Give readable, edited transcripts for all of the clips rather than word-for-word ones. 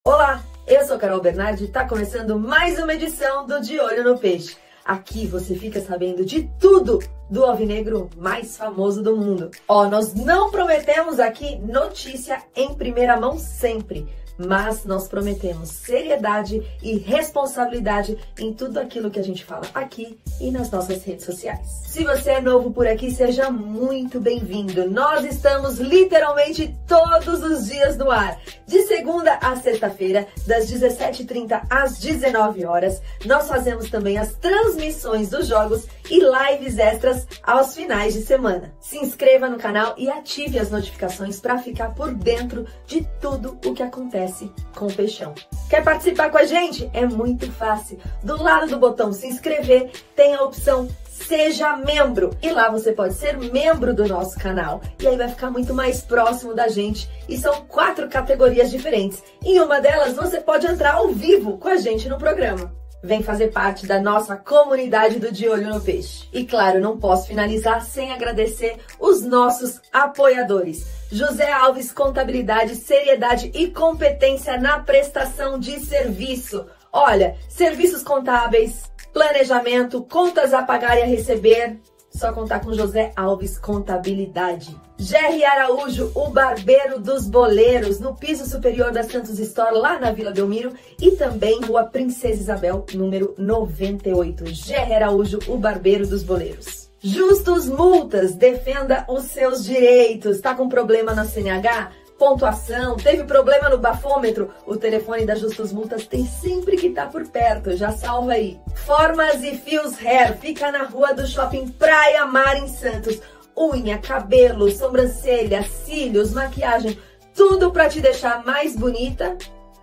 Olá, eu sou Carol Bernardi e está começando mais uma edição do De Olho no Peixe. Aqui você fica sabendo de tudo do alvinegro mais famoso do mundo. Nós não prometemos aqui notícia em primeira mão sempre, mas nós prometemos seriedade e responsabilidade em tudo aquilo que a gente fala aqui e nas nossas redes sociais. Se você é novo por aqui, seja muito bem-vindo. Nós estamos literalmente todos os dias no ar. De segunda a sexta-feira, das 17h30 às 19 horas, nós fazemos também as transmissões dos jogos e lives extras aos finais de semana. Se inscreva no canal e ative as notificações para ficar por dentro de tudo o que acontece com o Peixão. Quer participar com a gente? É muito fácil. Do lado do botão se inscrever tem a opção Seja Membro. E lá você pode ser membro do nosso canal. E aí vai ficar muito mais próximo da gente. E são 4 categorias diferentes. Em uma delas você pode entrar ao vivo com a gente no programa. Vem fazer parte da nossa comunidade do De Olho no Peixe. E claro, não posso finalizar sem agradecer os nossos apoiadores. José Alves Contabilidade, seriedade e competência na prestação de serviço. Olha, serviços contábeis, planejamento, contas a pagar e a receber. Só contar com José Alves Contabilidade. Jerry Araújo, o barbeiro dos boleiros, no piso superior da Santos Store, lá na Vila Belmiro, e também Rua Princesa Isabel, número 98. Jerry Araújo, o barbeiro dos boleiros. Justus Multas, defenda os seus direitos. Tá com problema na CNH? Pontuação, teve problema no bafômetro? O telefone da Justus Multas tem sempre que estar por perto, já salva aí. Formas e Fios Hair, fica na rua do Shopping Praia Mar em Santos. Unha, cabelo, sobrancelha, cílios, maquiagem, tudo para te deixar mais bonita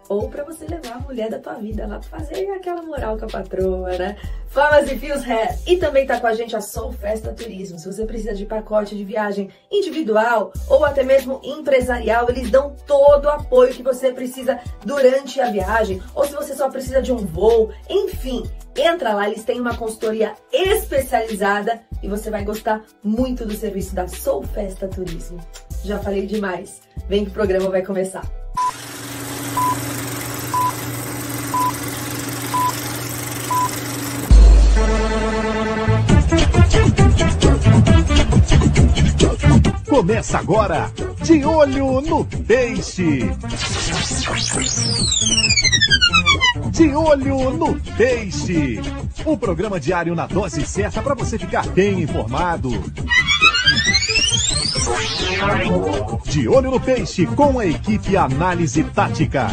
ou para você levar a mulher da tua vida lá para fazer aquela moral com a patroa, né? Formas e Fios Hair. E também tá com a gente a Soul Festa Turismo. Se você precisa de pacote de viagem individual ou até mesmo empresarial, eles dão todo o apoio que você precisa durante a viagem, ou se você só precisa de um voo, enfim, entra lá, eles têm uma consultoria especializada e você vai gostar muito do serviço da Soul Festa Turismo. Já falei demais. Vem que o programa vai começar. Começa agora, De Olho no Peixe. De Olho no Peixe. Um programa diário na dose certa para você ficar bem informado. De Olho no Peixe com a equipe Análise Tática.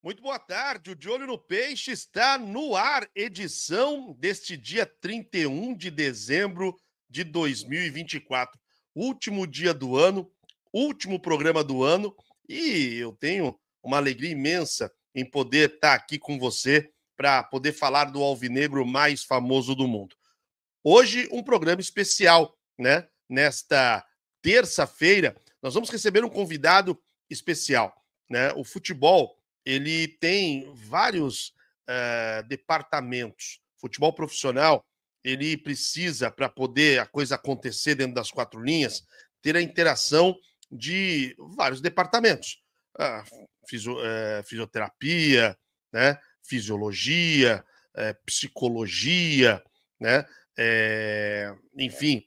Muito boa tarde, o De Olho no Peixe está no ar, edição deste dia 31 de dezembro de 2024. Último dia do ano, último programa do ano, e eu tenho uma alegria imensa em poder estar aqui com você para poder falar do alvinegro mais famoso do mundo. Hoje, um programa especial, né? Nesta terça-feira, nós vamos receber um convidado especial, né? O futebol, ele tem vários departamentos. Futebol profissional, ele precisa, para poder a coisa acontecer dentro das 4 linhas, ter a interação de vários departamentos. Fisioterapia, né? Fisiologia, psicologia, né? Enfim,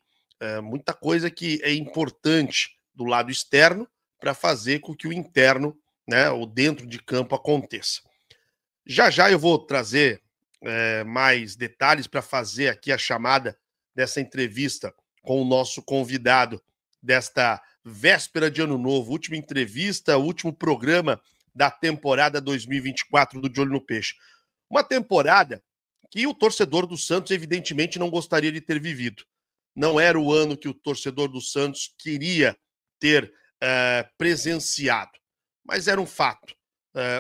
muita coisa que é importante do lado externo para fazer com que o interno, né, o dentro de campo aconteça. Já eu vou trazer mais detalhes para fazer aqui a chamada dessa entrevista com o nosso convidado desta véspera de Ano Novo, última entrevista, último programa da temporada 2024 do De Olho no Peixe. Uma temporada que o torcedor do Santos evidentemente não gostaria de ter vivido. Não era o ano que o torcedor do Santos queria ter presenciado. Mas era um fato.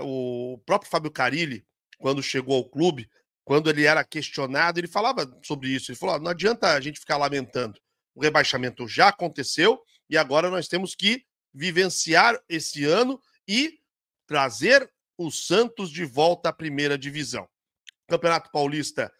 O próprio Fábio Carille, quando chegou ao clube, quando ele era questionado, ele falava sobre isso. Ele falou, não adianta a gente ficar lamentando. O rebaixamento já aconteceu e agora nós temos que vivenciar esse ano e trazer o Santos de volta à primeira divisão. O Campeonato Paulista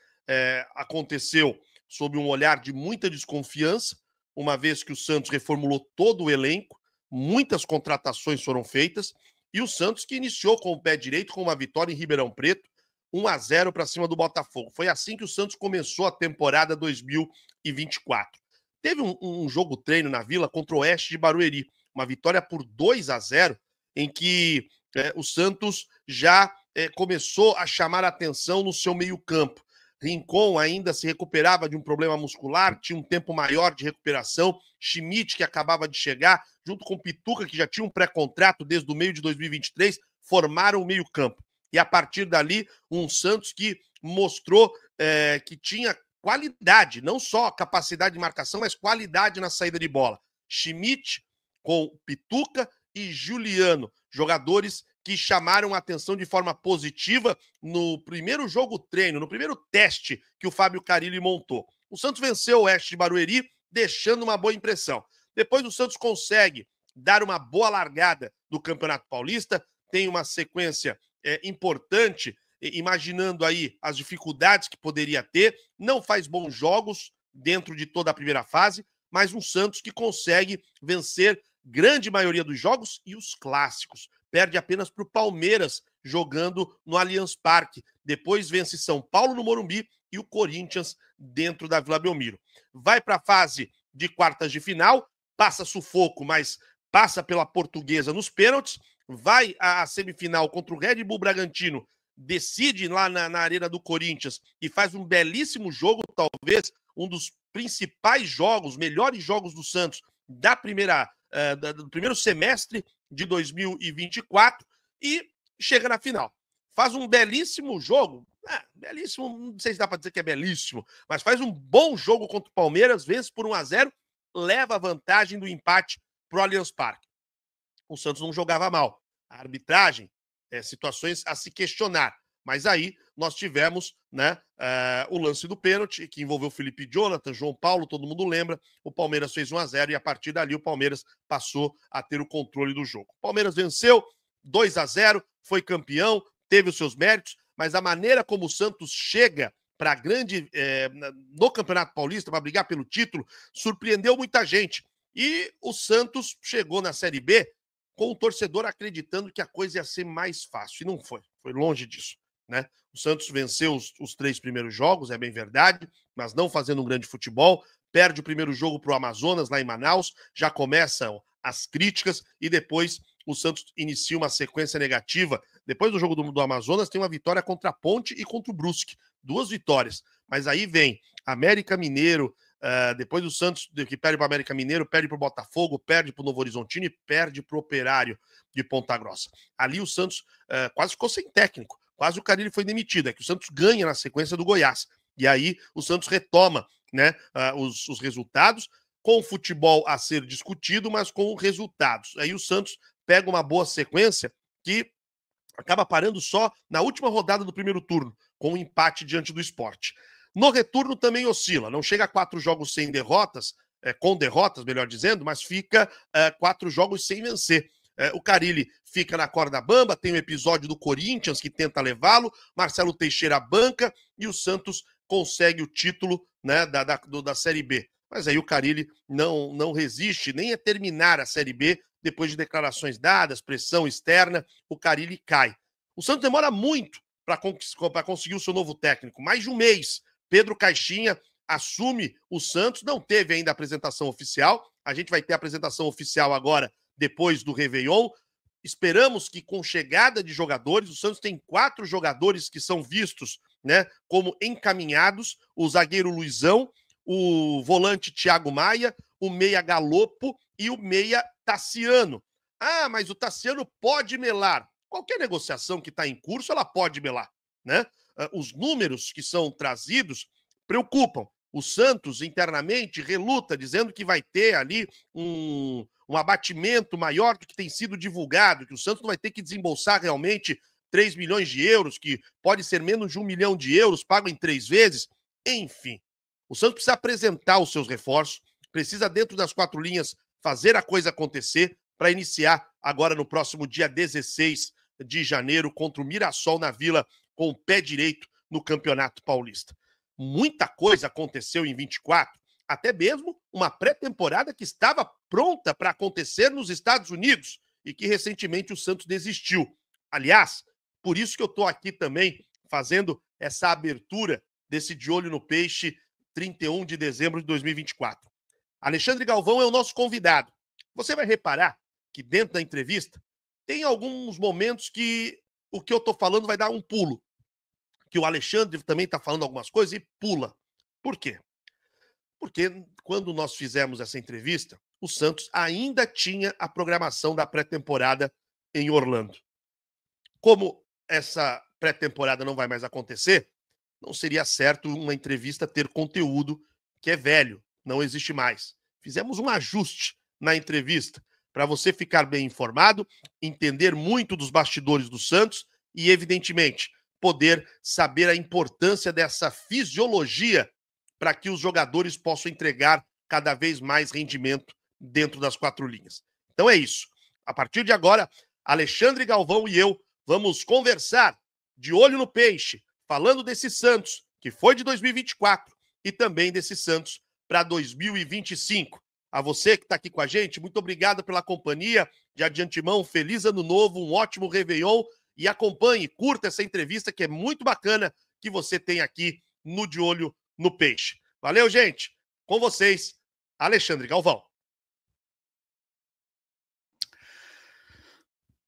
aconteceu sob um olhar de muita desconfiança, uma vez que o Santos reformulou todo o elenco, muitas contratações foram feitas, e o Santos que iniciou com o pé direito com uma vitória em Ribeirão Preto, 1-0 para cima do Botafogo. Foi assim que o Santos começou a temporada 2024. Teve um jogo treino na Vila contra o Oeste de Barueri, uma vitória por 2-0, em que o Santos já começou a chamar a atenção no seu meio-campo. Rincon ainda se recuperava de um problema muscular, tinha um tempo maior de recuperação. Schmidt, que acabava de chegar, junto com Pituca, que já tinha um pré-contrato desde o meio de 2023, formaram o meio-campo. E a partir dali, um Santos que mostrou que tinha qualidade, não só capacidade de marcação, mas qualidade na saída de bola. Schmidt com Pituca e Juliano, jogadores que chamaram a atenção de forma positiva no primeiro jogo treino, no primeiro teste que o Fábio Carille montou. O Santos venceu o Oeste de Barueri, deixando uma boa impressão. Depois o Santos consegue dar uma boa largada do Campeonato Paulista, tem uma sequência importante, imaginando aí as dificuldades que poderia ter, não faz bons jogos dentro de toda a primeira fase, mas um Santos que consegue vencer grande maioria dos jogos e os clássicos. Perde apenas para o Palmeiras, jogando no Allianz Parque. Depois vence São Paulo no Morumbi e o Corinthians dentro da Vila Belmiro. Vai para a fase de quartas de final, passa sufoco, mas passa pela Portuguesa nos pênaltis, vai à semifinal contra o Red Bull Bragantino, decide lá na Arena do Corinthians e faz um belíssimo jogo, talvez um dos principais jogos, melhores jogos do Santos do primeiro semestre de 2024 e chega na final. Faz um belíssimo jogo, belíssimo, não sei se dá para dizer que é belíssimo, mas faz um bom jogo contra o Palmeiras, vence por 1-0, leva a vantagem do empate para o Allianz Parque. O Santos não jogava mal. A arbitragem, situações a se questionar. Mas aí nós tivemos o lance do pênalti, que envolveu Felipe Jonathan, João Paulo, todo mundo lembra. O Palmeiras fez 1-0 e a partir dali o Palmeiras passou a ter o controle do jogo. O Palmeiras venceu 2-0, foi campeão, teve os seus méritos, mas a maneira como o Santos chega para no Campeonato Paulista, para brigar pelo título, surpreendeu muita gente. E o Santos chegou na Série B com o torcedor acreditando que a coisa ia ser mais fácil. E não foi. Foi longe disso. Né? O Santos venceu os 3 primeiros jogos, é bem verdade, mas não fazendo um grande futebol. Perde o primeiro jogo para o Amazonas, lá em Manaus. Já começam as críticas e depois o Santos inicia uma sequência negativa. Depois do jogo do Amazonas, tem uma vitória contra a Ponte e contra o Brusque. 2 vitórias. Mas aí vem América Mineiro, depois do Santos, que perde para o América Mineiro, perde para o Botafogo, perde para o Novo Horizontino e perde para o Operário de Ponta Grossa. Ali o Santos quase ficou sem técnico, quase o Carille foi demitido. É que o Santos ganha na sequência do Goiás. E aí o Santos retoma os resultados, com o futebol a ser discutido, mas com resultados. Aí o Santos pega uma boa sequência que acaba parando só na última rodada do primeiro turno, com um empate diante do Sport. No retorno também oscila, não chega a 4 jogos sem derrotas, com derrotas, melhor dizendo, mas fica 4 jogos sem vencer. O Carille fica na corda bamba, tem o episódio do Corinthians que tenta levá-lo, Marcelo Teixeira banca e o Santos consegue o título da Série B. Mas aí o Carille não resiste nem a terminar a Série B, depois de declarações dadas, pressão externa, o Carille cai. O Santos demora muito para conseguir o seu novo técnico, mais de um mês. Pedro Caixinha assume o Santos, não teve ainda a apresentação oficial, a gente vai ter a apresentação oficial agora, depois do Réveillon. Esperamos que com chegada de jogadores, o Santos tem 4 jogadores que são vistos como encaminhados, o zagueiro Luizão, o volante Thiago Maia, o meia Galopo e o meia Tassiano. Ah, mas o Tassiano pode melar. Qualquer negociação que está em curso, ela pode melar, né? Os números que são trazidos preocupam. O Santos, internamente, reluta, dizendo que vai ter ali um abatimento maior do que tem sido divulgado, que o Santos não vai ter que desembolsar realmente 3 milhões de euros, que pode ser menos de 1 milhão de euros, pago em 3 vezes. Enfim, o Santos precisa apresentar os seus reforços, precisa, dentro das 4 linhas, fazer a coisa acontecer para iniciar agora no próximo dia 16 de janeiro contra o Mirassol na Vila, com o pé direito no Campeonato Paulista. Muita coisa aconteceu em 24, até mesmo uma pré-temporada que estava pronta para acontecer nos Estados Unidos e que recentemente o Santos desistiu. Aliás, por isso que eu estou aqui também fazendo essa abertura desse De Olho no Peixe, 31 de dezembro de 2024. Alexandre Galvão é o nosso convidado. Você vai reparar que dentro da entrevista tem alguns momentos que o que eu estou falando vai dar um pulo. Que o Alexandre também está falando algumas coisas e pula. Por quê? Porque quando nós fizemos essa entrevista, o Santos ainda tinha a programação da pré-temporada em Orlando. Como essa pré-temporada não vai mais acontecer, não seria certo uma entrevista ter conteúdo que é velho, não existe mais. Fizemos um ajuste na entrevista para você ficar bem informado, entender muito dos bastidores do Santos e, evidentemente, poder saber a importância dessa fisiologia para que os jogadores possam entregar cada vez mais rendimento dentro das quatro linhas. Então é isso. A partir de agora, Alexandre Galvão e eu vamos conversar de olho no peixe, falando desse Santos, que foi de 2024, e também desse Santos para 2025. A você que está aqui com a gente, muito obrigado pela companhia. Já de antemão, feliz ano novo, um ótimo Réveillon. E acompanhe, curta essa entrevista que é muito bacana que você tem aqui no De Olho no Peixe. Valeu, gente. Com vocês, Alexandre Galvão.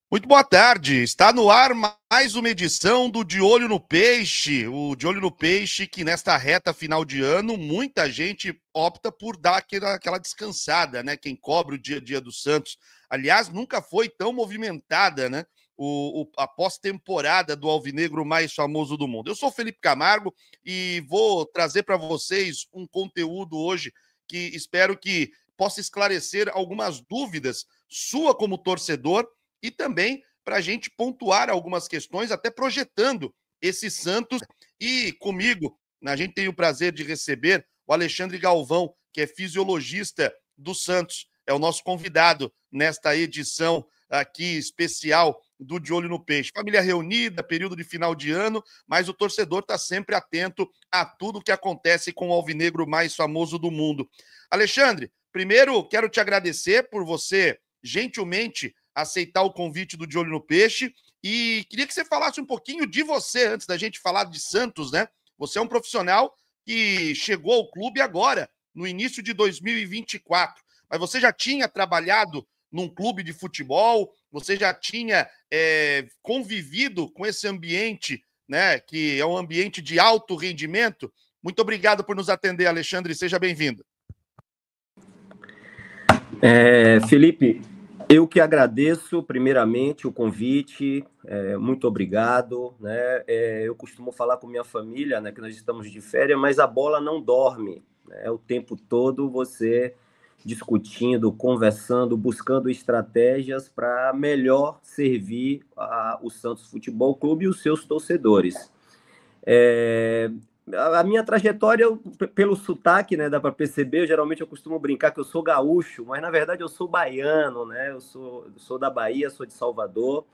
Muito boa tarde, está no ar mais uma edição do De Olho no Peixe, o De Olho no Peixe que nesta reta final de ano muita gente opta por dar aquela descansada, né? Quem cobre o dia a dia do Santos. Aliás, nunca foi tão movimentada, né? A pós-temporada do alvinegro mais famoso do mundo. Eu sou o Felipe Camargo e vou trazer para vocês um conteúdo hoje que espero que possa esclarecer algumas dúvidas sua como torcedor e também para a gente pontuar algumas questões, até projetando esse Santos. E comigo, a gente tem o prazer de receber o Alexandre Galvão, que é fisiologista do Santos. É o nosso convidado nesta edição aqui especial do De Olho no Peixe. Família reunida, período de final de ano, mas o torcedor está sempre atento a tudo que acontece com o alvinegro mais famoso do mundo. Alexandre, primeiro quero te agradecer por você gentilmente aceitar o convite do De Olho no Peixe e queria que você falasse um pouquinho de você antes da gente falar de Santos, né? Você é um profissional que chegou ao clube agora, no início de 2024, mas você já tinha trabalhado num clube de futebol, você já tinha convivido com esse ambiente, né, que é um ambiente de alto rendimento. Muito obrigado por nos atender, Alexandre, seja bem-vindo. Felipe, eu que agradeço primeiramente o convite, muito obrigado, né? Eu costumo falar com minha família, né, que nós estamos de férias, mas a bola não dorme, né? O tempo todo você discutindo, conversando, buscando estratégias para melhor servir o Santos Futebol Clube e os seus torcedores. A minha trajetória, pelo sotaque, né, dá para perceber, geralmente eu costumo brincar que eu sou gaúcho, mas na verdade eu sou baiano, né? Eu sou da Bahia, sou de Salvador.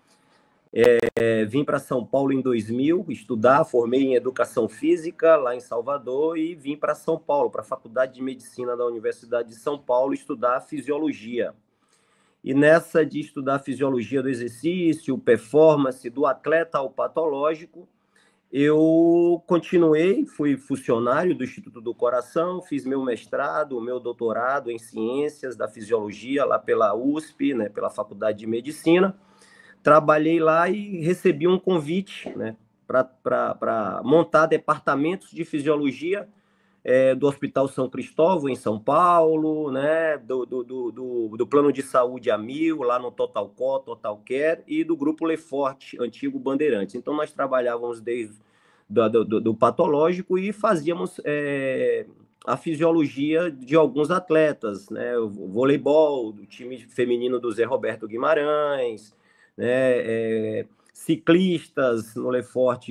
Vim para São Paulo em 2000 estudar, formei em Educação Física lá em Salvador e vim para São Paulo, para a Faculdade de Medicina da Universidade de São Paulo, estudar Fisiologia. E nessa de estudar Fisiologia do exercício, performance, do atleta ao patológico, eu continuei, fui funcionário do Instituto do Coração, fiz meu mestrado, meu doutorado em Ciências da Fisiologia lá pela USP, né, pela Faculdade de Medicina. Trabalhei lá e recebi um convite, né, para montar departamentos de fisiologia do Hospital São Cristóvão, em São Paulo, né, do Plano de Saúde A1000, lá no Total Care, e do Grupo Lefort, antigo Bandeirantes. Então, nós trabalhávamos desde do patológico e fazíamos a fisiologia de alguns atletas, né, o voleibol, do time feminino do Zé Roberto Guimarães, né, ciclistas no Lefort,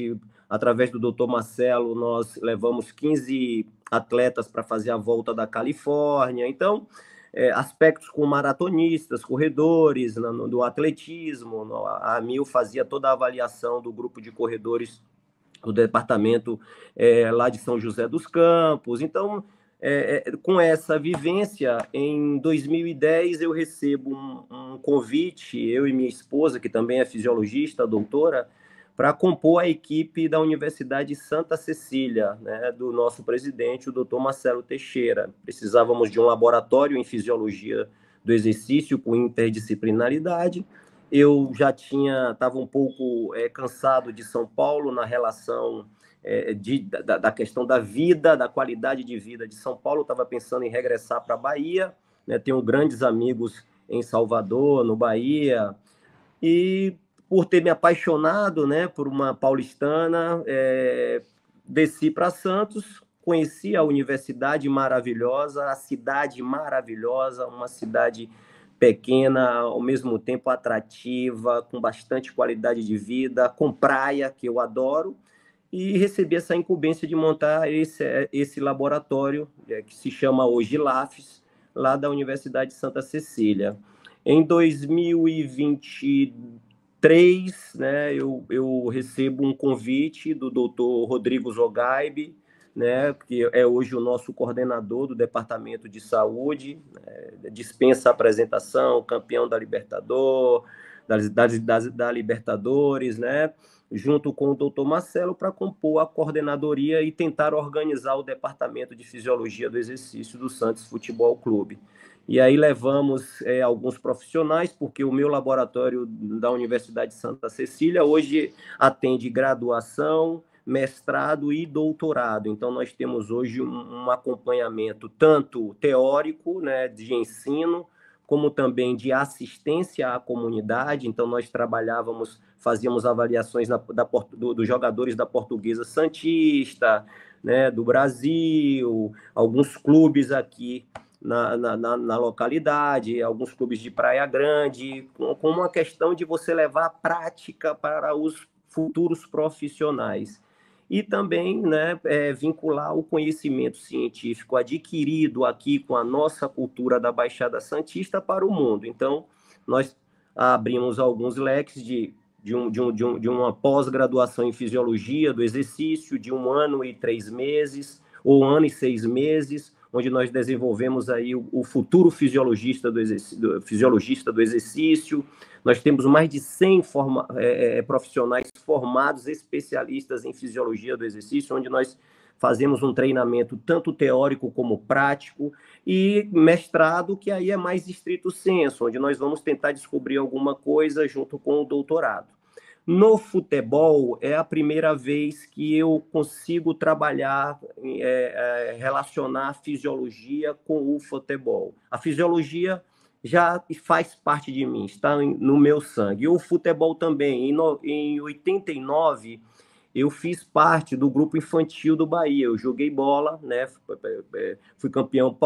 através do Dr. Marcelo, nós levamos 15 atletas para fazer a volta da Califórnia. Então, aspectos com maratonistas, corredores, do atletismo, a AMIL fazia toda a avaliação do grupo de corredores do departamento lá de São José dos Campos. Então, com essa vivência, em 2010 eu recebo um convite, eu e minha esposa, que também é fisiologista, doutora, para compor a equipe da Universidade Santa Cecília, né, do nosso presidente, o doutor Marcelo Teixeira. Precisávamos de um laboratório em fisiologia do exercício com interdisciplinaridade. Eu já estava um pouco cansado de São Paulo na relação da questão da vida, da qualidade de vida de São Paulo. Estava pensando em regressar para a Bahia, né? Tenho grandes amigos em Salvador, no Bahia, e por ter me apaixonado, né, por uma paulistana, desci para Santos, conheci a universidade maravilhosa, a cidade maravilhosa, uma cidade pequena, ao mesmo tempo atrativa, com bastante qualidade de vida, com praia, que eu adoro, e recebi essa incumbência de montar esse laboratório, que se chama hoje LAFES, lá da Universidade de Santa Cecília. Em 2023, né, eu recebo um convite do doutor Rodrigo Zogaibe, né, que é hoje o nosso coordenador do Departamento de Saúde, dispensa apresentação, campeão da Libertadores, da Libertadores, né, junto com o doutor Marcelo, para compor a coordenadoria e tentar organizar o Departamento de Fisiologia do Exercício do Santos Futebol Clube. E aí levamos alguns profissionais, porque o meu laboratório da Universidade de Santa Cecília hoje atende graduação, mestrado e doutorado. Então, nós temos hoje um acompanhamento tanto teórico, né, de ensino, como também de assistência à comunidade. Então, nós fazíamos avaliações dos jogadores da Portuguesa Santista, né, do Brasil, alguns clubes aqui na localidade, alguns clubes de Praia Grande, com uma questão de você levar a prática para os futuros profissionais. E também, né, vincular o conhecimento científico adquirido aqui com a nossa cultura da Baixada Santista para o mundo. Então, nós abrimos alguns leques de uma pós-graduação em fisiologia do exercício de 1 ano e 3 meses, ou 1 ano e 6 meses, onde nós desenvolvemos aí o futuro fisiologista do exercício. Nós temos mais de 100 profissionais formados, especialistas em fisiologia do exercício, onde nós fazemos um treinamento tanto teórico como prático, e mestrado, que aí é mais estrito senso, onde nós vamos tentar descobrir alguma coisa junto com o doutorado. No futebol, é a primeira vez que eu consigo trabalhar, relacionar a fisiologia com o futebol. A fisiologia já faz parte de mim, está no meu sangue. E o futebol também. Em 89, eu fiz parte do grupo infantil do Bahia. Eu joguei bola, né? Fui campeão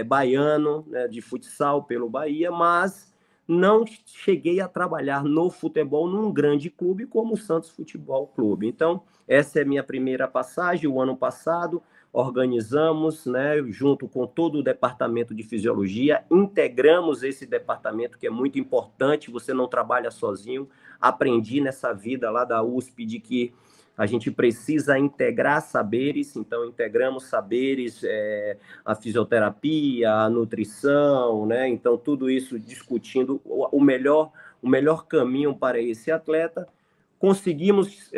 baiano, né, de futsal pelo Bahia, mas não cheguei a trabalhar no futebol num grande clube como o Santos Futebol Clube. Então, essa é a minha primeira passagem. O ano passado, organizamos, né, junto com todo o departamento de fisiologia, integramos esse departamento, que é muito importante, você não trabalha sozinho. Aprendi nessa vida lá da USP de que a gente precisa integrar saberes, então integramos saberes, a fisioterapia, a nutrição, né? Então tudo isso discutindo o melhor caminho para esse atleta. Conseguimos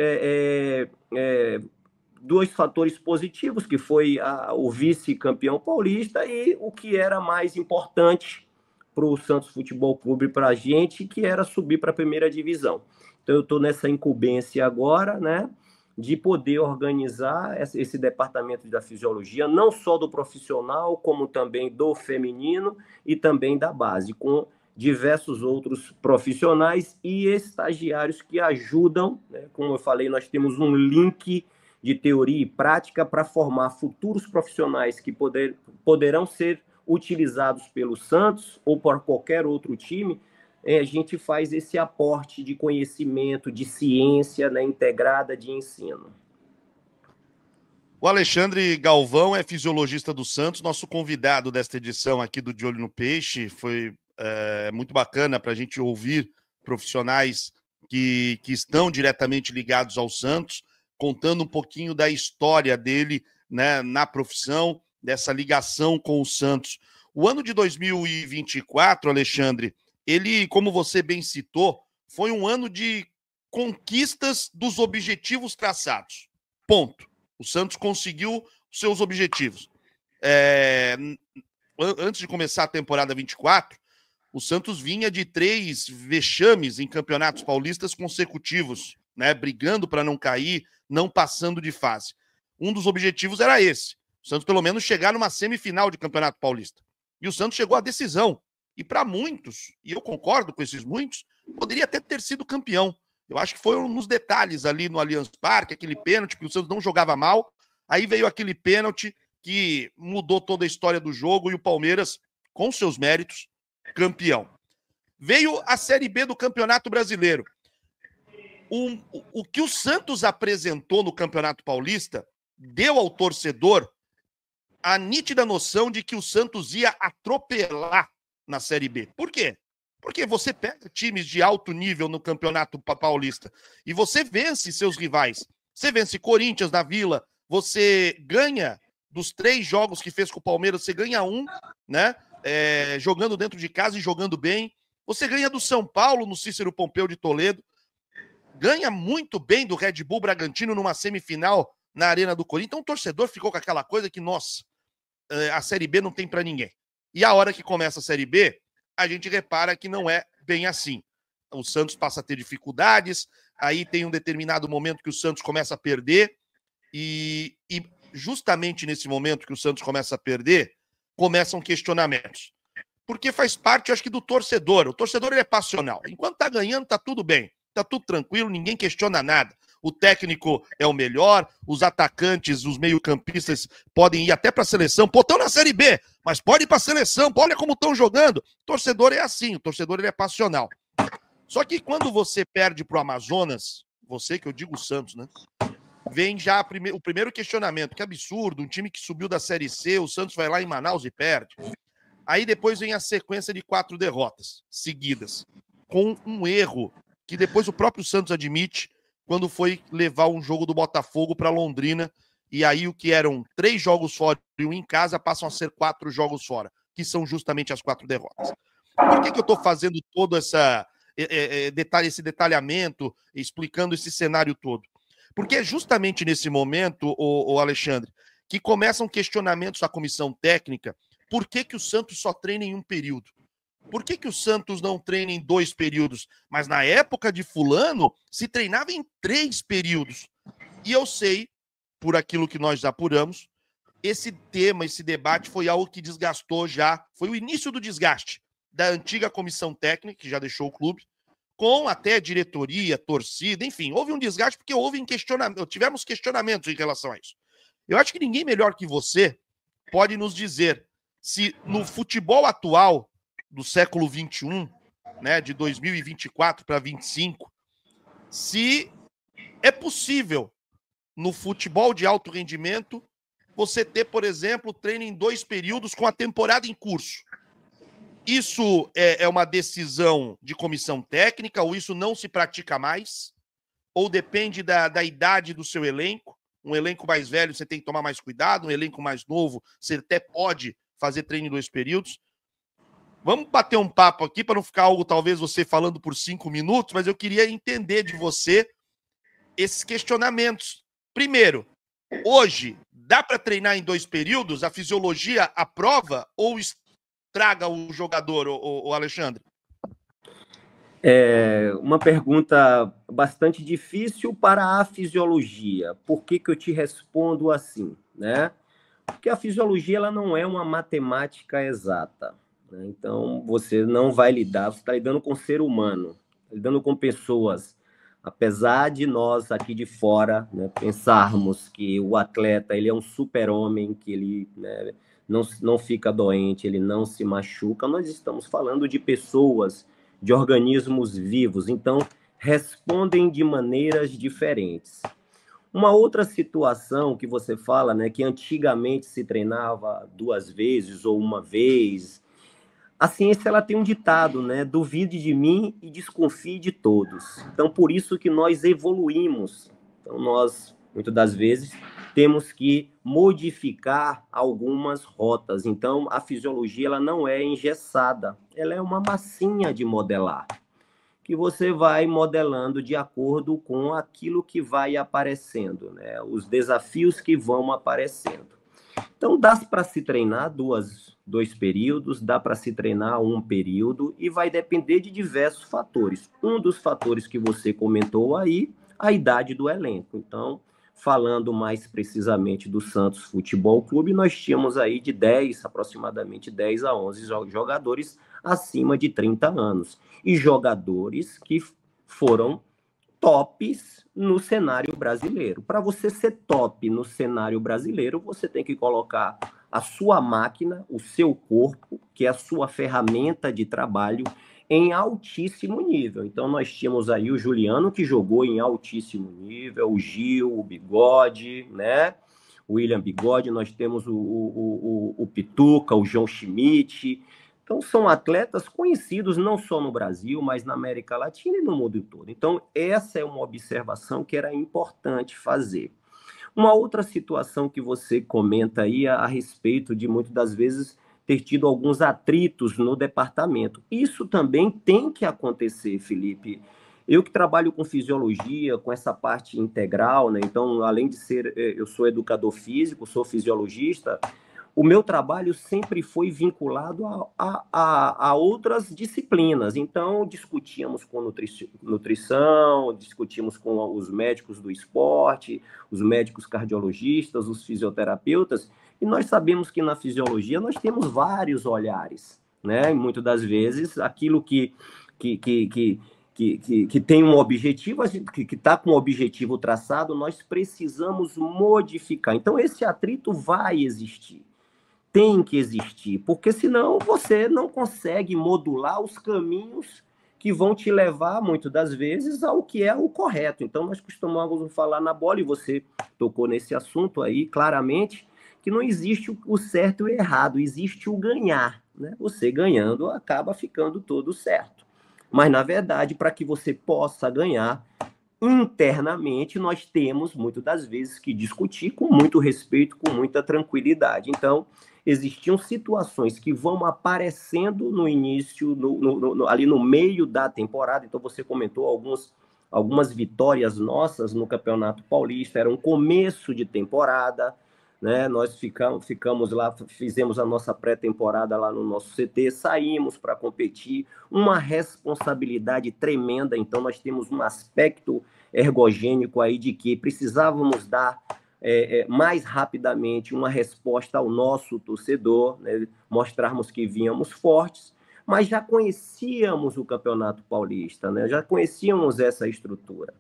2 fatores positivos, que foi o vice-campeão paulista e o que era mais importante para o Santos Futebol Clube, para a gente, que era subir para a primeira divisão. Então eu estou nessa incumbência agora, né, de poder organizar esse departamento da fisiologia, não só do profissional, como também do feminino e também da base, com diversos outros profissionais e estagiários que ajudam, né? Como eu falei, nós temos um link de teoria e prática para formar futuros profissionais que poderão ser utilizados pelo Santos ou por qualquer outro time. A gente faz esse aporte de conhecimento, de ciência, né, integrada de ensino. O Alexandre Galvão é fisiologista do Santos, nosso convidado desta edição aqui do De Olho no Peixe. Foi muito bacana para a gente ouvir profissionais que estão diretamente ligados ao Santos, contando um pouquinho da história dele, né, na profissão, dessa ligação com o Santos. O ano de 2024, Alexandre, ele, como você bem citou, foi um ano de conquistas dos objetivos traçados. Ponto. O Santos conseguiu seus objetivos. Antes de começar a temporada 24, o Santos vinha de 3 vexames em campeonatos paulistas consecutivos, né? Brigando para não cair, não passando de fase. Um dos objetivos era esse. O Santos, pelo menos, chegar numa semifinal de campeonato paulista. E o Santos chegou à decisão. E para muitos, e eu concordo com esses muitos, poderia até ter sido campeão. Eu acho que foi um dos detalhes ali no Allianz Parque, aquele pênalti, que o Santos não jogava mal. Aí veio aquele pênalti que mudou toda a história do jogo e o Palmeiras, com seus méritos, campeão. Veio a Série B do Campeonato Brasileiro. O que o Santos apresentou no Campeonato Paulista deu ao torcedor a nítida noção de que o Santos ia atropelar na Série B. Por quê? Porque você pega times de alto nível no Campeonato Paulista e você vence seus rivais. Você vence Corinthians na Vila, você ganha dos 3 jogos que fez com o Palmeiras, você ganha 1, né? Jogando dentro de casa e jogando bem. Você ganha do São Paulo no Cícero Pompeu de Toledo. Ganha muito bem do Red Bull Bragantino numa semifinal na Arena do Corinthians. Então o torcedor ficou com aquela coisa que, nossa, a Série B não tem para ninguém. E a hora que começa a Série B, a gente repara que não é bem assim. O Santos passa a ter dificuldades, aí tem um determinado momento que o Santos começa a perder, e justamente nesse momento que o Santos começa a perder, começam questionamentos. Porque faz parte, eu acho que, do torcedor. O torcedor ele é passional. Enquanto tá ganhando, tá tudo bem. Tá tudo tranquilo, ninguém questiona nada. O técnico é o melhor, os atacantes, os meio-campistas podem ir até para a seleção. Pô, estão na Série B, mas pode ir para a seleção. Olha como estão jogando. O torcedor é assim, o torcedor ele é passional. Só que quando você perde para o Amazonas, você que eu digo o Santos, né? Vem já o primeiro questionamento. Que absurdo, um time que subiu da Série C, o Santos vai lá em Manaus e perde. Aí depois vem a sequência de 4 derrotas seguidas, com um erro que depois o próprio Santos admite quando foi levar um jogo do Botafogo para Londrina, e aí o que eram 3 jogos fora e 1 em casa passam a ser 4 jogos fora, que são justamente as 4 derrotas. Por que eu estou fazendo todo esse detalhamento, explicando esse cenário todo? Porque é justamente nesse momento, o Alexandre, que começam questionamentos à comissão técnica. Por que o Santos só treina em um período? Por que o Santos não treina em 2 períodos? Mas na época de fulano, se treinava em 3 períodos. E eu sei, por aquilo que nós apuramos, esse tema, esse debate foi algo que desgastou já, foi o início do desgaste da antiga comissão técnica, que já deixou o clube, com até diretoria, torcida, enfim, houve um desgaste porque tivemos questionamentos em relação a isso. Eu acho que ninguém melhor que você pode nos dizer se no futebol atual do século XXI, né, de 2024 para 2025, se é possível no futebol de alto rendimento você ter, por exemplo, treino em 2 períodos com a temporada em curso. Isso é uma decisão de comissão técnica ou isso não se pratica mais? Ou depende da idade do seu elenco? Um elenco mais velho você tem que tomar mais cuidado, um elenco mais novo você até pode fazer treino em 2 períodos. Vamos bater um papo aqui para não ficar algo, talvez, você falando por 5 minutos, mas eu queria entender de você esses questionamentos. Primeiro, hoje, dá para treinar em 2 períodos? A fisiologia aprova ou estraga o jogador, o Alexandre? É uma pergunta bastante difícil para a fisiologia. Por que eu te respondo assim, né? Porque a fisiologia ela não é uma matemática exata. Então, você não vai lidar, você está lidando com ser humano, lidando com pessoas. Apesar de nós aqui de fora, né, pensarmos que o atleta ele é um super-homem, que ele, né, não fica doente, ele não se machuca, nós estamos falando de pessoas, de organismos vivos, então respondem de maneiras diferentes. Uma outra situação que você fala, né, que antigamente se treinava 2 vezes ou 1 vez. A ciência ela tem um ditado, né? Duvide de mim e desconfie de todos. Então, por isso que nós evoluímos. Então, nós, muitas das vezes, temos que modificar algumas rotas. Então, a fisiologia ela não é engessada, ela é uma massinha de modelar, que você vai modelando de acordo com aquilo que vai aparecendo, né? Os desafios que vão aparecendo. Então, dá para se treinar dois períodos, dá para se treinar um período, e vai depender de diversos fatores. Um dos fatores que você comentou aí, a idade do elenco. Então, falando mais precisamente do Santos Futebol Clube, nós tínhamos aí de aproximadamente 10 a 11 jogadores acima de 30 anos. E jogadores que foram tops no cenário brasileiro. Para você ser top no cenário brasileiro, você tem que colocar a sua máquina, o seu corpo, que é a sua ferramenta de trabalho, em altíssimo nível. Então, nós tínhamos aí o Juliano, que jogou em altíssimo nível, o Gil, o Bigode, né? O William Bigode, nós temos o Pituca, o João Schmidt. Então, são atletas conhecidos não só no Brasil, mas na América Latina e no mundo todo. Então, essa é uma observação que era importante fazer. Uma outra situação que você comenta aí a respeito de, muitas das vezes, ter tido alguns atritos no departamento. Isso também tem que acontecer, Felipe. Eu que trabalho com fisiologia, com essa parte integral, né? Então, além de eu sou educador físico, sou fisiologista, o meu trabalho sempre foi vinculado a outras disciplinas. Então, discutíamos com nutrição, discutimos com os médicos do esporte, os médicos cardiologistas, os fisioterapeutas, e nós sabemos que na fisiologia nós temos vários olhares, né? E muitas das vezes aquilo que tem um objetivo, que está com um objetivo traçado, nós precisamos modificar. Então, esse atrito vai existir. Tem que existir, porque senão você não consegue modular os caminhos que vão te levar, muitas das vezes, ao que é o correto. Então, nós costumamos falar na bola, e você tocou nesse assunto aí, claramente, que não existe o certo e o errado, existe o ganhar, né? Você ganhando acaba ficando tudo certo. Mas, na verdade, para que você possa ganhar, internamente, nós temos, muitas das vezes, que discutir com muito respeito, com muita tranquilidade. Então, existiam situações que vão aparecendo no início, ali no meio da temporada. Então, você comentou algumas vitórias nossas no Campeonato Paulista, era um começo de temporada, né? Nós ficamos lá, fizemos a nossa pré-temporada lá no nosso CT, saímos para competir, uma responsabilidade tremenda. Então, nós temos um aspecto ergogênico aí de que precisávamos dar mais rapidamente uma resposta ao nosso torcedor, né? Mostrarmos que vínhamos fortes, mas já conhecíamos o Campeonato Paulista, né? Já conhecíamos essa estrutura.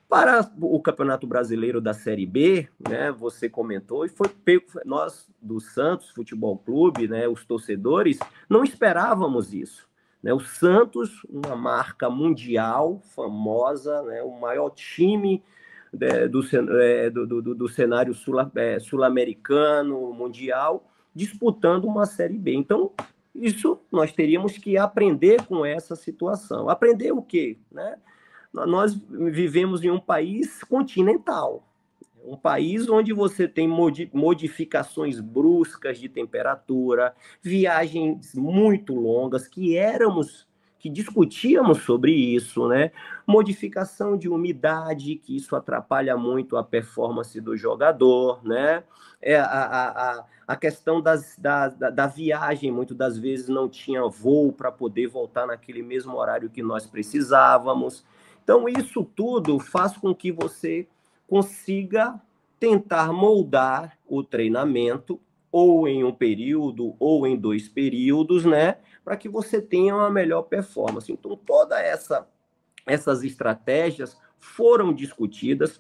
Para o Campeonato Brasileiro da Série B, né, você comentou, e nós do Santos Futebol Clube, né, os torcedores, não esperávamos isso, né? O Santos, uma marca mundial famosa, né, o maior time do cenário sul-americano, mundial, disputando uma Série B. Então, isso nós teríamos que aprender com essa situação. Aprender o quê, né? Nós vivemos em um país continental, um país onde você tem modificações bruscas de temperatura, viagens muito longas, que discutíamos sobre isso, né? Modificação de umidade, que isso atrapalha muito a performance do jogador, né? A questão da viagem, muitas das vezes não tinha voo para poder voltar naquele mesmo horário que nós precisávamos. Então, isso tudo faz com que você consiga tentar moldar o treinamento, ou em um período, ou em 2 períodos, né? Para que você tenha uma melhor performance. Então, todas essas estratégias foram discutidas,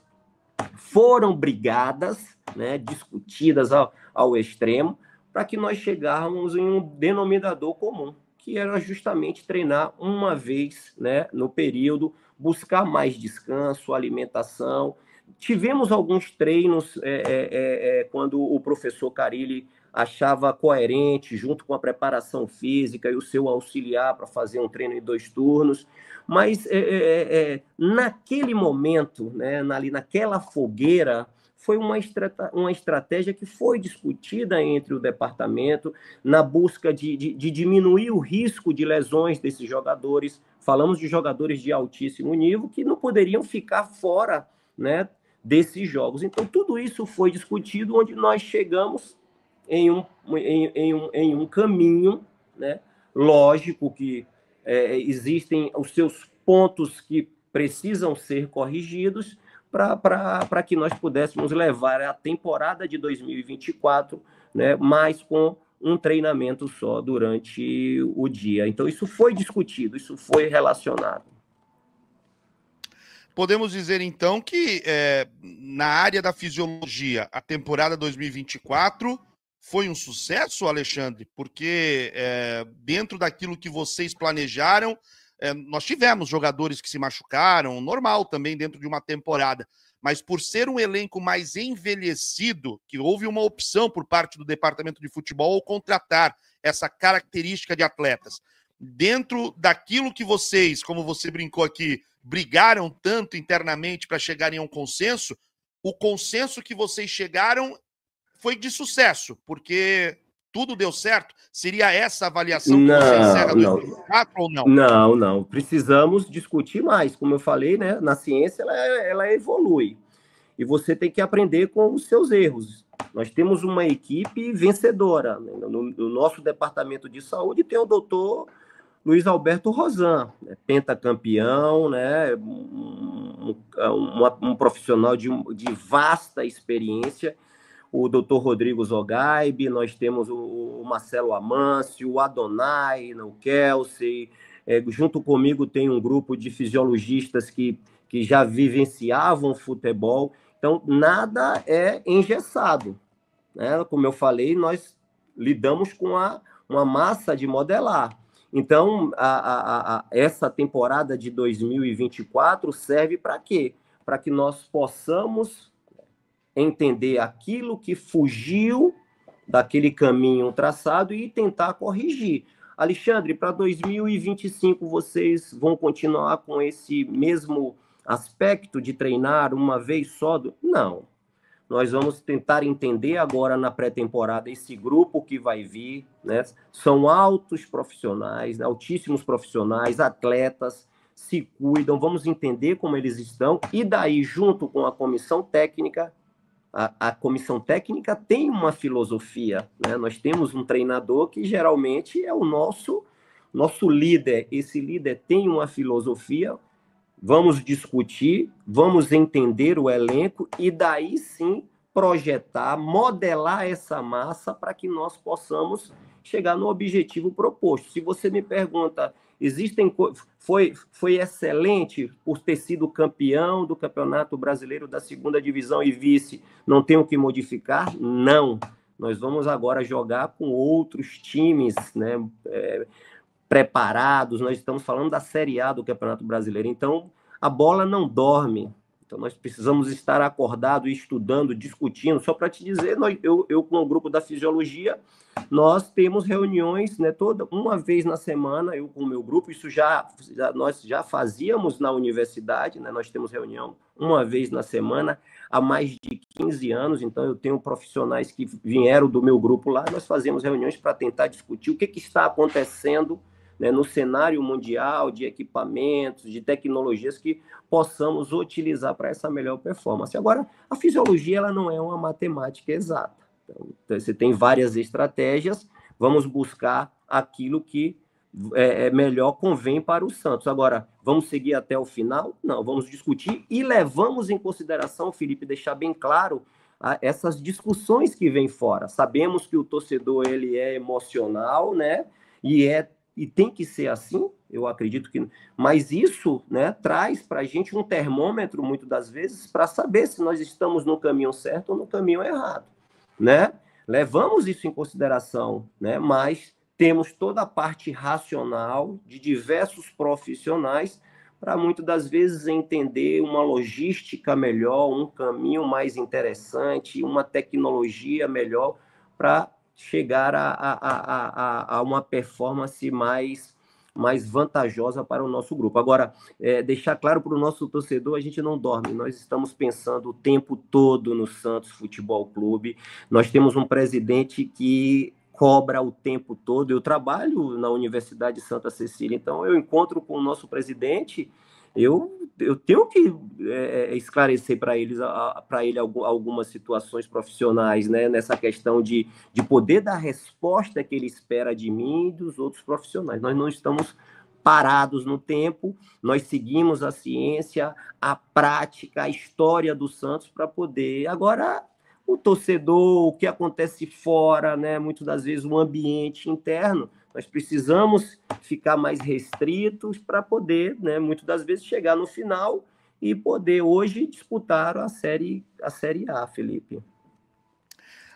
foram brigadas, né? Discutidas ao extremo, para que nós chegáramos em um denominador comum, que era justamente treinar uma vez, né, no período, buscar mais descanso, alimentação. Tivemos alguns treinos quando o professor Carilli achava coerente, junto com a preparação física e o seu auxiliar, para fazer um treino em 2 turnos, mas naquele momento, né, naquela fogueira, foi uma estratégia que foi discutida entre o departamento na busca de diminuir o risco de lesões desses jogadores. Falamos de jogadores de altíssimo nível que não poderiam ficar fora, né, desses jogos. Então, tudo isso foi discutido, onde nós chegamos em um caminho, né? Lógico que existem os seus pontos que precisam ser corrigidos para que nós pudéssemos levar a temporada de 2024, né, mais com um treinamento só durante o dia. Então, isso foi discutido, isso foi relacionado. Podemos dizer, então, que na área da fisiologia, a temporada 2024 foi um sucesso, Alexandre? Porque dentro daquilo que vocês planejaram, nós tivemos jogadores que se machucaram, normal também dentro de uma temporada, mas por ser um elenco mais envelhecido, que houve uma opção por parte do departamento de futebol ao contratar essa característica de atletas. Dentro daquilo que vocês, como você brincou aqui, brigaram tanto internamente para chegarem a um consenso, o consenso que vocês chegaram foi de sucesso, porque tudo deu certo? Seria essa a avaliação que você encerra 2024 ou não? Não. Precisamos discutir mais. Como eu falei, né, na ciência ela evolui. E você tem que aprender com os seus erros. Nós temos uma equipe vencedora. No nosso departamento de saúde tem o doutor Luiz Alberto Rosan, né, pentacampeão, né, um profissional de vasta experiência. O doutor Rodrigo Zogaib, nós temos o Marcelo Amâncio, o Adonai, o Kelsey. Junto comigo tem um grupo de fisiologistas que já vivenciavam futebol. Então, nada é engessado, né? Como eu falei, nós lidamos com uma massa de modelar. Então, essa temporada de 2024 serve para quê? Para que nós possamos entender aquilo que fugiu daquele caminho traçado e tentar corrigir. Alexandre, para 2025 vocês vão continuar com esse mesmo aspecto de treinar uma vez só? Não. Nós vamos tentar entender agora na pré-temporada esse grupo que vai vir, né? São altos profissionais, né? Altíssimos profissionais, atletas, se cuidam, vamos entender como eles estão e daí, junto com a comissão técnica, a comissão técnica tem uma filosofia, né? Nós temos um treinador que geralmente é o nosso líder. Esse líder tem uma filosofia, vamos discutir, vamos entender o elenco e daí sim projetar, modelar essa massa para que nós possamos chegar no objetivo proposto. Se você me pergunta, foi excelente por ter sido campeão do Campeonato Brasileiro da Segunda Divisão e vice, não tem o que modificar? Não. Nós vamos agora jogar com outros times, né, preparados. Nós estamos falando da Série A do Campeonato Brasileiro. Então, a bola não dorme. Então, nós precisamos estar acordados, estudando, discutindo. Só para te dizer, eu com o grupo da fisiologia, nós temos reuniões, né, uma vez na semana, eu com o meu grupo, isso nós já fazíamos na universidade, né, nós temos reunião uma vez na semana há mais de 15 anos, então eu tenho profissionais que vieram do meu grupo lá, nós fazemos reuniões para tentar discutir o que está acontecendo, né, no cenário mundial de equipamentos, de tecnologias que possamos utilizar para essa melhor performance. Agora, a fisiologia ela não é uma matemática exata. Então, você tem várias estratégias, vamos buscar aquilo que melhor convém para o Santos. Agora, vamos seguir até o final? Não, vamos discutir e levamos em consideração, Felipe, deixar bem claro essas discussões que vêm fora. Sabemos que o torcedor ele é emocional, né? E tem que ser assim, eu acredito que... Mas isso, né, traz para a gente um termômetro, muitas das vezes, para saber se nós estamos no caminho certo ou no caminho errado, né? Levamos isso em consideração, né? Mas temos toda a parte racional de diversos profissionais para, muitas das vezes, entender uma logística melhor, um caminho mais interessante, uma tecnologia melhor para chegar a uma performance mais mais vantajosa para o nosso grupo. Agora, deixar claro para o nosso torcedor, a gente não dorme, nós estamos pensando o tempo todo no Santos Futebol Clube, nós temos um presidente que cobra o tempo todo. Eu trabalho na Universidade de Santa Cecília, então eu encontro com o nosso presidente, eu tenho que esclarecer para ele algumas situações profissionais, né, nessa questão de poder dar a resposta que ele espera de mim e dos outros profissionais. Nós não estamos parados no tempo, nós seguimos a ciência, a prática, a história do Santos para poder... Agora, o torcedor, o que acontece fora, né, muitas das vezes o ambiente interno, nós precisamos ficar mais restritos para poder, né, muitas das vezes, chegar no final e poder hoje disputar a Série A, Felipe.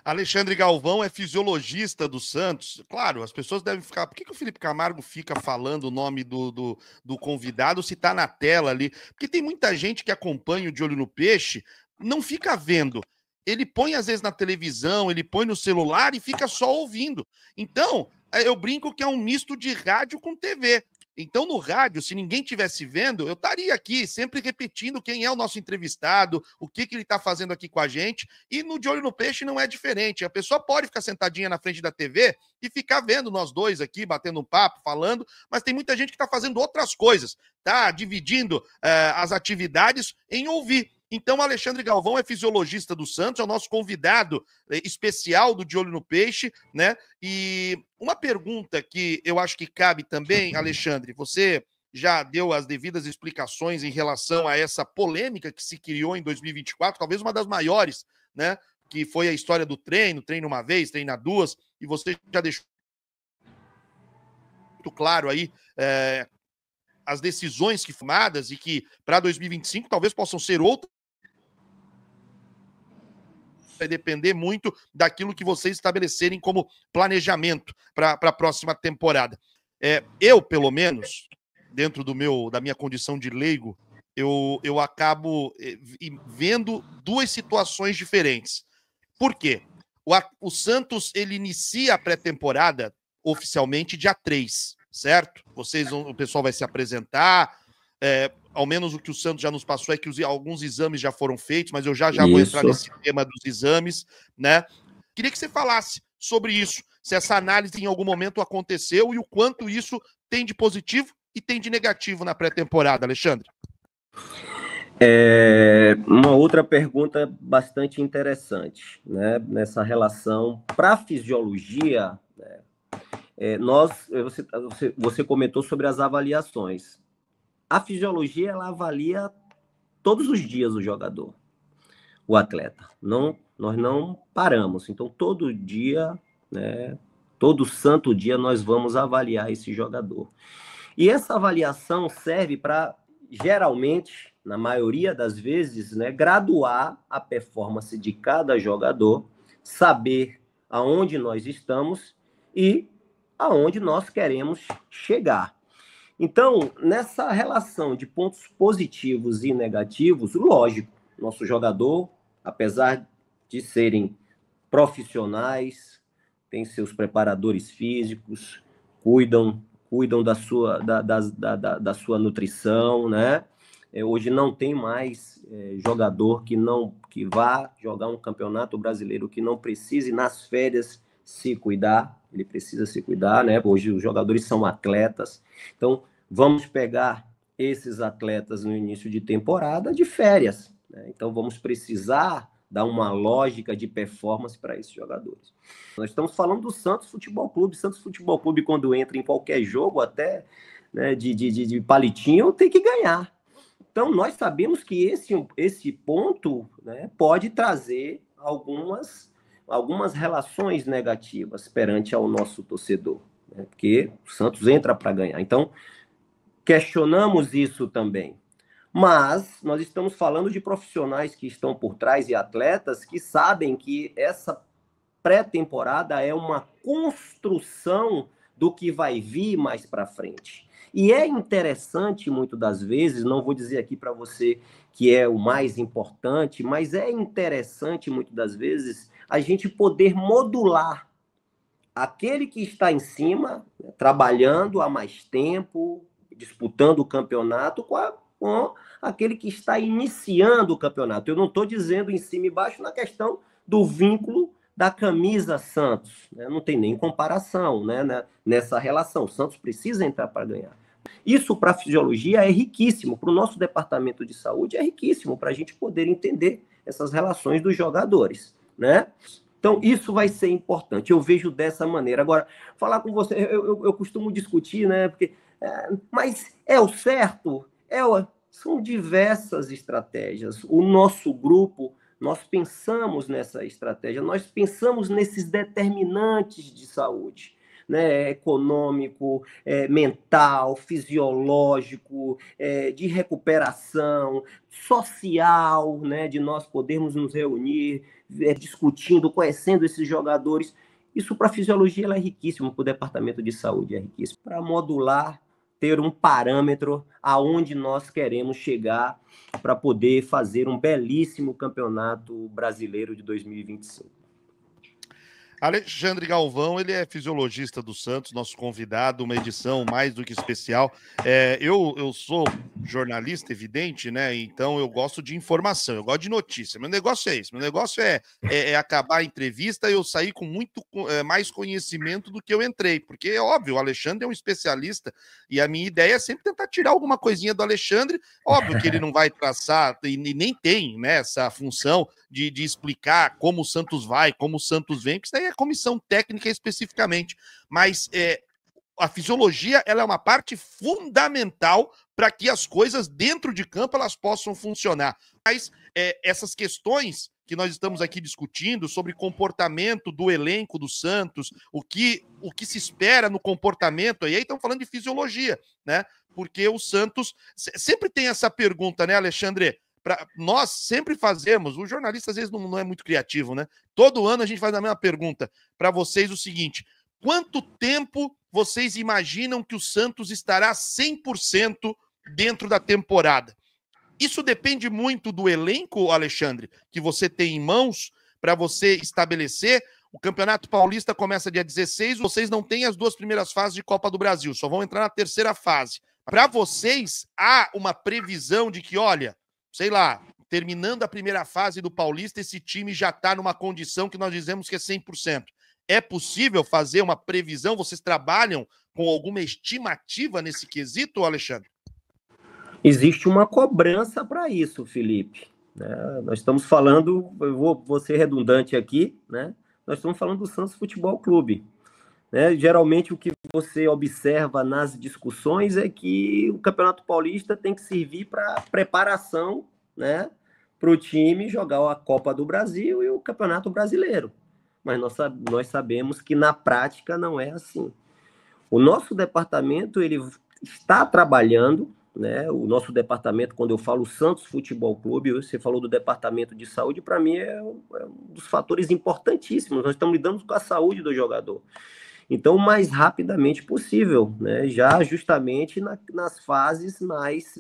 Alexandre Galvão é fisiologista do Santos. Claro, as pessoas devem ficar... Por que o Felipe Camargo fica falando o nome do convidado se está na tela ali? Porque tem muita gente que acompanha o De Olho no Peixe, não fica vendo. Ele põe, às vezes, na televisão, ele põe no celular e fica só ouvindo. Então, eu brinco que é um misto de rádio com TV. Então, no rádio, se ninguém estivesse vendo, eu estaria aqui sempre repetindo quem é o nosso entrevistado, o que ele está fazendo aqui com a gente. E no De Olho no Peixe não é diferente. A pessoa pode ficar sentadinha na frente da TV e ficar vendo nós dois aqui, batendo um papo, falando, mas tem muita gente que está fazendo outras coisas, tá dividindo as atividades em ouvir. Então, Alexandre Galvão é fisiologista do Santos, é o nosso convidado especial do De Olho no Peixe, né? E uma pergunta que eu acho que cabe também, Alexandre, você já deu as devidas explicações em relação a essa polêmica que se criou em 2024, talvez uma das maiores, né? Que foi a história do treino uma vez, treina duas, e você já deixou muito claro aí as decisões que tomadas e que para 2025 talvez possam ser outras. Vai depender muito daquilo que vocês estabelecerem como planejamento para a próxima temporada. Eu, pelo menos, dentro da minha condição de leigo, eu acabo vendo duas situações diferentes. Por quê? O Santos ele inicia a pré-temporada oficialmente dia 3, certo? O pessoal vai se apresentar, ao menos o que o Santos já nos passou é que alguns exames já foram feitos, mas eu já vou entrar nesse tema dos exames, né? Queria que você falasse sobre isso, se essa análise em algum momento aconteceu e o quanto isso tem de positivo e tem de negativo na pré-temporada, Alexandre. Uma outra pergunta bastante interessante, né? Nessa relação para a fisiologia, né? Você comentou sobre as avaliações. A fisiologia, ela avalia todos os dias o jogador, o atleta. Nós não paramos. Então, todo dia, né, todo santo dia, nós vamos avaliar esse jogador. E essa avaliação serve para, geralmente, na maioria das vezes, né, graduar a performance de cada jogador, saber aonde nós estamos e aonde nós queremos chegar. Então, nessa relação de pontos positivos e negativos, lógico, nosso jogador, apesar de serem profissionais, tem seus preparadores físicos, cuidam da sua nutrição, né? Hoje não tem mais jogador que vá jogar um campeonato brasileiro que não precise, nas férias, se cuidar. Ele precisa se cuidar, né? Hoje os jogadores são atletas. Então, vamos pegar esses atletas no início de temporada de férias, né? Então, vamos precisar dar uma lógica de performance para esses jogadores. Nós estamos falando do Santos Futebol Clube. Santos Futebol Clube, quando entra em qualquer jogo, até, né, de palitinho, tem que ganhar. Então, nós sabemos que esse ponto, né, pode trazer algumas relações negativas perante ao nosso torcedor, né, porque o Santos entra para ganhar. Então, questionamos isso também. Mas nós estamos falando de profissionais que estão por trás e atletas que sabem que essa pré-temporada é uma construção do que vai vir mais para frente. E é interessante, muitas das vezes, não vou dizer aqui para você que é o mais importante, mas é interessante, muitas das vezes, a gente poder modular aquele que está em cima, né, trabalhando há mais tempo, disputando o campeonato, com aquele que está iniciando o campeonato. Eu não estou dizendo em cima e baixo na questão do vínculo da camisa Santos, né? Não tem nem comparação, né, nessa relação. O Santos precisa entrar para ganhar. Isso para a fisiologia é riquíssimo, para o nosso departamento de saúde é riquíssimo, para a gente poder entender essas relações dos jogadores, né? Então, isso vai ser importante, eu vejo dessa maneira. Agora, falar com você, eu costumo discutir, né? Porque, mas é o certo? São diversas estratégias. O nosso grupo, nós pensamos nessa estratégia, nós pensamos nesses determinantes de saúde, né? Econômico, mental, fisiológico, de recuperação, social, né? De nós podermos nos reunir, discutindo, conhecendo esses jogadores. Isso para a fisiologia ela é riquíssimo, para o departamento de saúde é riquíssimo. Para modular, ter um parâmetro aonde nós queremos chegar para poder fazer um belíssimo campeonato brasileiro de 2025. Alexandre Galvão, ele é fisiologista do Santos, nosso convidado, uma edição mais do que especial. Eu sou jornalista, evidente, né? Então eu gosto de informação, eu gosto de notícia. Meu negócio é isso, meu negócio é acabar a entrevista e eu sair com muito mais conhecimento do que eu entrei, porque é óbvio, o Alexandre é um especialista e a minha ideia é sempre tentar tirar alguma coisinha do Alexandre. Óbvio que ele não vai traçar e nem tem, né, essa função de explicar como o Santos vai, como o Santos vem, porque isso daí é comissão técnica especificamente, mas a fisiologia ela é uma parte fundamental para que as coisas dentro de campo elas possam funcionar. Mas essas questões que nós estamos aqui discutindo sobre comportamento do elenco do Santos, o que se espera no comportamento, e aí estamos falando de fisiologia, né? Porque o Santos sempre tem essa pergunta, né, Alexandre? Nós sempre fazemos, o jornalista às vezes não é muito criativo, né? Todo ano a gente faz a mesma pergunta para vocês, o seguinte: quanto tempo vocês imaginam que o Santos estará 100% dentro da temporada? Isso depende muito do elenco, Alexandre, que você tem em mãos para você estabelecer. O Campeonato Paulista começa dia 16, vocês não têm as 2 primeiras fases de Copa do Brasil, só vão entrar na 3ª fase. Para vocês, há uma previsão de que, olha, sei lá, terminando a primeira fase do Paulista, esse time já está numa condição que nós dizemos que é 100%. É possível fazer uma previsão? Vocês trabalham com alguma estimativa nesse quesito, Alexandre? Existe uma cobrança para isso, Felipe. Nós estamos falando, eu vou ser redundante aqui, né? Nós estamos falando do Santos Futebol Clube. Né? Geralmente o que você observa nas discussões é que o Campeonato Paulista tem que servir para preparação, né, para o time jogar a Copa do Brasil e o Campeonato Brasileiro. Mas nós sabemos que na prática não é assim. O nosso departamento ele está trabalhando, né? O nosso departamento, quando eu falo Santos Futebol Clube, você falou do departamento de saúde, para mim é um dos fatores importantíssimos. Nós estamos lidando com a saúde do jogador. Então, o mais rapidamente possível, né? Já justamente nas fases mais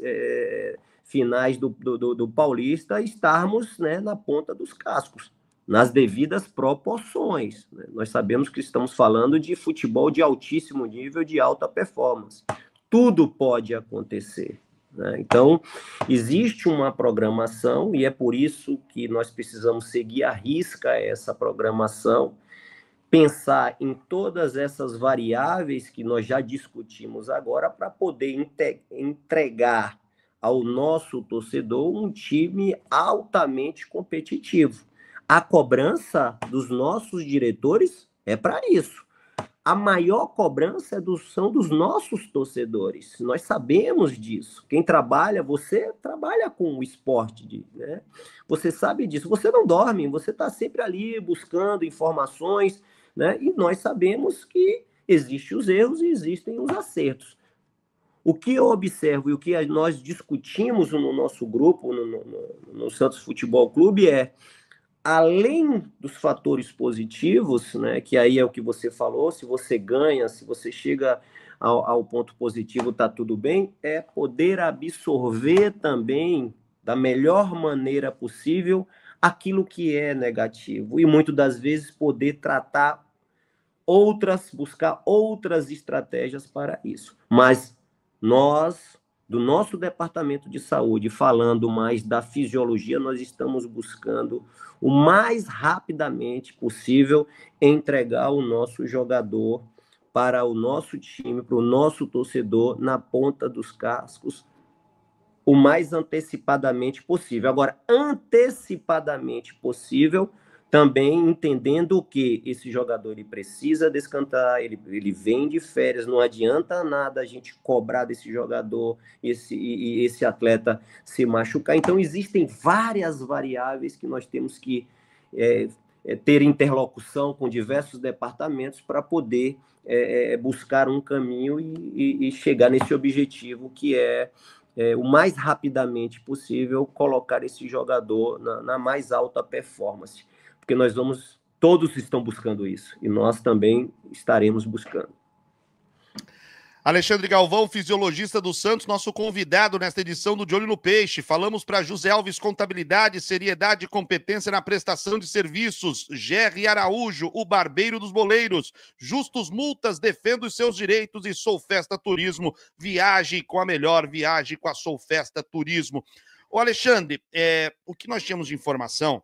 finais do Paulista, estarmos, né, na ponta dos cascos, nas devidas proporções. Né? Nós sabemos que estamos falando de futebol de altíssimo nível, de alta performance. Tudo pode acontecer. Né? Então, existe uma programação e é por isso que nós precisamos seguir à risca essa programação, pensar em todas essas variáveis que nós já discutimos agora para poder entregar ao nosso torcedor um time altamente competitivo. A cobrança dos nossos diretores é para isso. A maior cobrança são dos nossos torcedores. Nós sabemos disso. Quem trabalha, você trabalha com o esporte, né? Você sabe disso. Você não dorme, você está sempre ali buscando informações, né? E nós sabemos que existem os erros e existem os acertos. O que eu observo e o que nós discutimos no nosso grupo, no Santos Futebol Clube, além dos fatores positivos, né, que aí é o que você falou, se você ganha, se você chega ao ponto positivo, está tudo bem, é poder absorver também, da melhor maneira possível, aquilo que é negativo. E muitas das vezes poder tratar buscar outras estratégias para isso. Mas nós, do nosso departamento de saúde, falando mais da fisiologia, nós estamos buscando o mais rapidamente possível entregar o nosso jogador para o nosso time, para o nosso torcedor, na ponta dos cascos, o mais antecipadamente possível. Agora, antecipadamente possível, também entendendo que esse jogador ele precisa descansar, ele vem de férias, não adianta nada a gente cobrar desse jogador, esse atleta se machucar. Então, existem várias variáveis que nós temos que ter interlocução com diversos departamentos para poder buscar um caminho e chegar nesse objetivo que é o mais rapidamente possível colocar esse jogador na mais alta performance. Porque todos estão buscando isso, e nós também estaremos buscando. Alexandre Galvão, fisiologista do Santos, nosso convidado nesta edição do De Olho no Peixe. Falamos para José Alves Contabilidade, seriedade e competência na prestação de serviços. Gerry Araújo, o barbeiro dos boleiros. Justus Multas, defenda os seus direitos. E Sou Festa Turismo, viaje com a melhor, viaje com a Sou Festa Turismo. Ô Alexandre, o que nós tínhamos de informação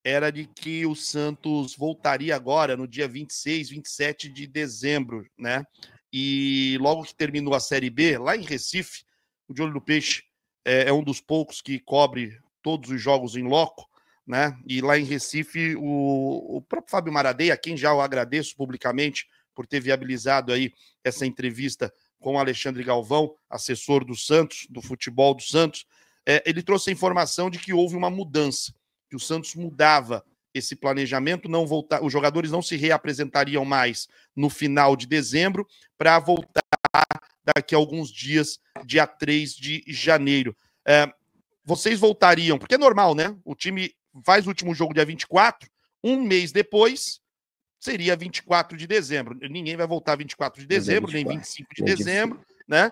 era de que o Santos voltaria agora no dia 26, 27 de dezembro, né? E logo que terminou a Série B, lá em Recife, o De Olho no Peixe é um dos poucos que cobre todos os jogos em loco, né? E lá em Recife, o próprio Fábio Maradei, a quem já eu agradeço publicamente por ter viabilizado aí essa entrevista com o Alexandre Galvão, assessor do Santos, do futebol do Santos, ele trouxe a informação de que houve uma mudança, que o Santos mudava esse planejamento, os jogadores não se reapresentariam mais no final de dezembro para voltar daqui a alguns dias, dia 3 de janeiro. Vocês voltariam, porque é normal, né? O time faz o último jogo dia 24, um mês depois seria 24 de dezembro. Ninguém vai voltar 24 de dezembro, nem 25 de dezembro, né?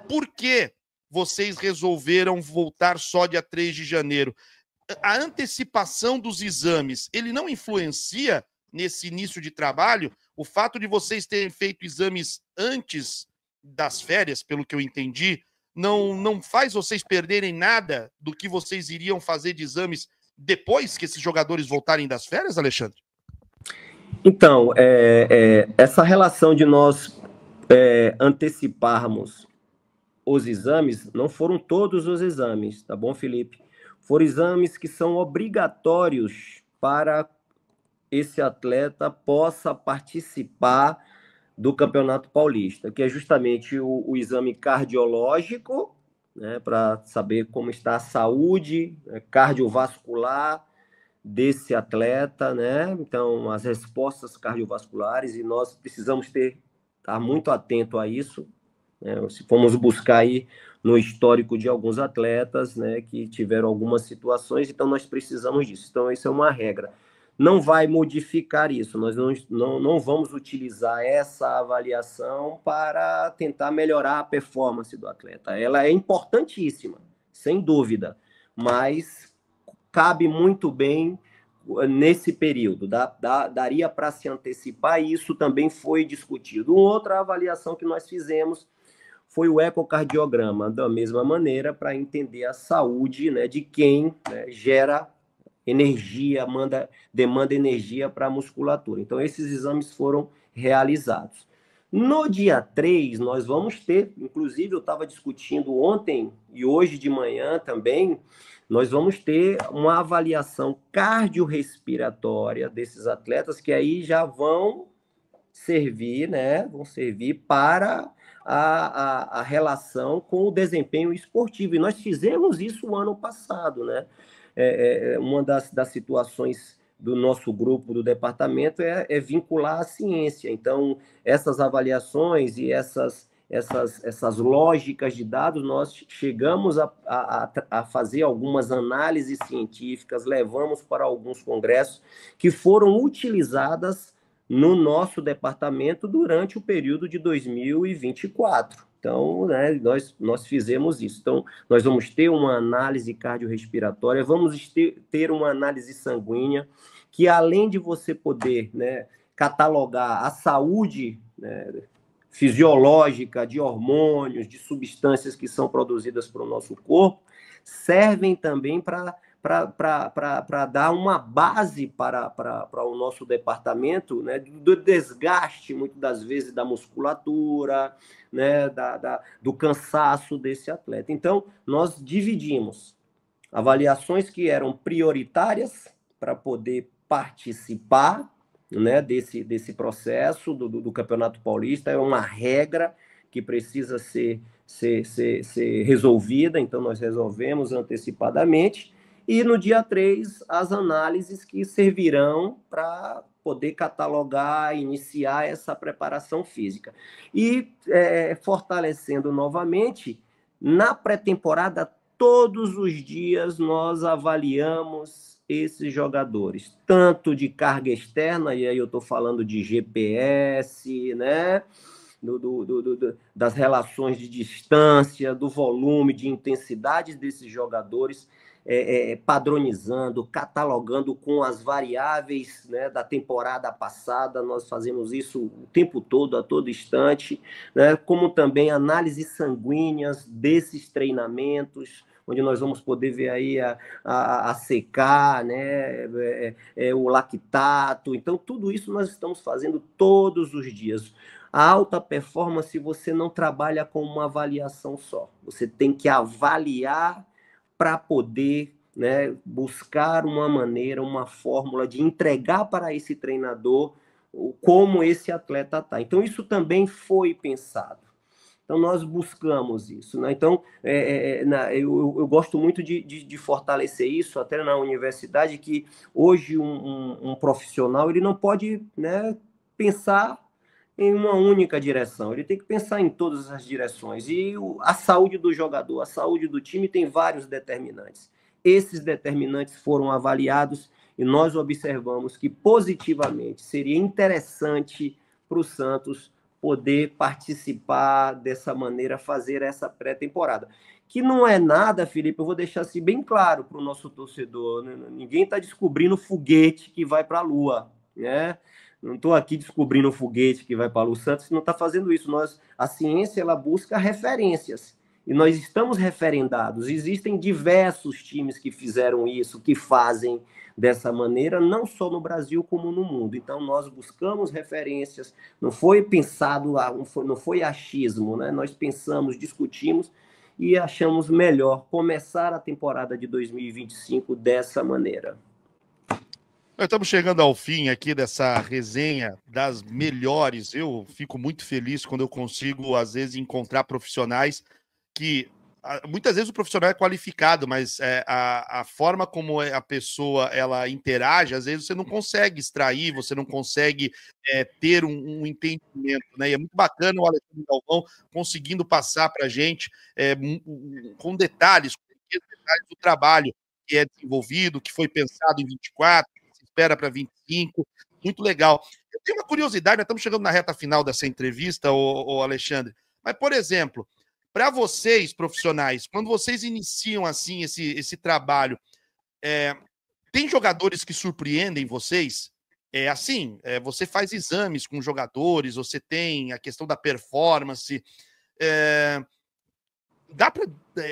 Por que vocês resolveram voltar só dia 3 de janeiro? A antecipação dos exames, ele não influencia nesse início de trabalho? O fato de vocês terem feito exames antes das férias, pelo que eu entendi, não faz vocês perderem nada do que vocês iriam fazer de exames depois que esses jogadores voltarem das férias, Alexandre? Então, essa relação de nós anteciparmos os exames, não foram todos os exames, tá bom, Felipe? Foram exames que são obrigatórios para esse atleta possa participar do Campeonato Paulista, que é justamente o exame cardiológico, né, para saber como está a saúde cardiovascular desse atleta, né? Então, as respostas cardiovasculares, e nós precisamos estar muito atento a isso, né? Se formos buscar aí no histórico de alguns atletas, né, que tiveram algumas situações, então nós precisamos disso. Então, isso é uma regra. Não vai modificar isso, nós não vamos utilizar essa avaliação para tentar melhorar a performance do atleta. Ela é importantíssima, sem dúvida, mas cabe muito bem nesse período. Daria para se antecipar, e isso também foi discutido. Outra avaliação que nós fizemos foi o ecocardiograma, da mesma maneira, para entender a saúde, né, de quem, né, gera energia, demanda energia para a musculatura. Então, esses exames foram realizados. No dia 3, nós vamos ter, inclusive eu estava discutindo ontem e hoje de manhã também, nós vamos ter uma avaliação cardiorrespiratória desses atletas, que aí já vão servir, né, para a relação com o desempenho esportivo. E nós fizemos isso o ano passado, né? Uma das situações do nosso grupo, do departamento, é vincular a ciência. Então, essas avaliações e essas lógicas de dados, nós chegamos a fazer algumas análises científicas, levamos para alguns congressos que foram utilizadas no nosso departamento durante o período de 2024. Então, né, nós fizemos isso. Então, nós vamos ter uma análise cardiorrespiratória, vamos ter uma análise sanguínea, que além de você poder, né, catalogar a saúde, né, fisiológica, de hormônios, de substâncias que são produzidas para o nosso corpo, servem também para dar uma base para o nosso departamento, né, do desgaste, muitas das vezes, da musculatura, né, do cansaço desse atleta. Então, nós dividimos avaliações que eram prioritárias para poder participar, né, desse processo do Campeonato Paulista. É uma regra que precisa ser resolvida, então nós resolvemos antecipadamente, e no dia 3, as análises que servirão para poder catalogar, iniciar essa preparação física. E fortalecendo novamente, na pré-temporada, todos os dias nós avaliamos esses jogadores, tanto de carga externa, e aí eu estou falando de GPS, né? Das relações de distância, do volume, de intensidade desses jogadores, padronizando, catalogando com as variáveis, né, da temporada passada. Nós fazemos isso o tempo todo, a todo instante, né, como também análises sanguíneas desses treinamentos, onde nós vamos poder ver aí a CK, né, o lactato. Então, tudo isso nós estamos fazendo todos os dias. A alta performance, você não trabalha com uma avaliação só. Você tem que avaliar para poder, né, buscar uma maneira, uma fórmula de entregar para esse treinador como esse atleta está. Então, isso também foi pensado. Então, nós buscamos isso, né? Então, eu gosto muito de fortalecer isso, até na universidade, que hoje um profissional ele não pode, né, pensar em uma única direção, ele tem que pensar em todas as direções. E a saúde do jogador, a saúde do time tem vários determinantes. Esses determinantes foram avaliados e nós observamos que positivamente seria interessante para o Santos poder participar dessa maneira, fazer essa pré-temporada. Que não é nada, Felipe, eu vou deixar assim bem claro para o nosso torcedor, né? Ninguém está descobrindo foguete que vai para a Lua, né? Não estou aqui descobrindo um foguete que vai para a Lua. O Santos não está fazendo isso. A ciência ela busca referências. E nós estamos referendados. Existem diversos times que fizeram isso, que fazem dessa maneira, não só no Brasil como no mundo. Então, nós buscamos referências. Não foi pensado, não foi achismo, né? Nós pensamos, discutimos e achamos melhor começar a temporada de 2025 dessa maneira. Nós estamos chegando ao fim aqui dessa resenha das melhores. Eu fico muito feliz quando eu consigo, às vezes, encontrar profissionais que... Muitas vezes o profissional é qualificado, mas a forma como a pessoa ela interage, às vezes você não consegue extrair, você não consegue ter um entendimento, né? E é muito bacana o Alexandre Galvão conseguindo passar para a gente com detalhes do trabalho que é desenvolvido, que foi pensado em 24, espera para 25, muito legal. Eu tenho uma curiosidade, nós estamos chegando na reta final dessa entrevista, ô Alexandre, mas, por exemplo, para vocês, profissionais, quando vocês iniciam assim esse trabalho, tem jogadores que surpreendem vocês? Você faz exames com jogadores, você tem a questão da performance, dá para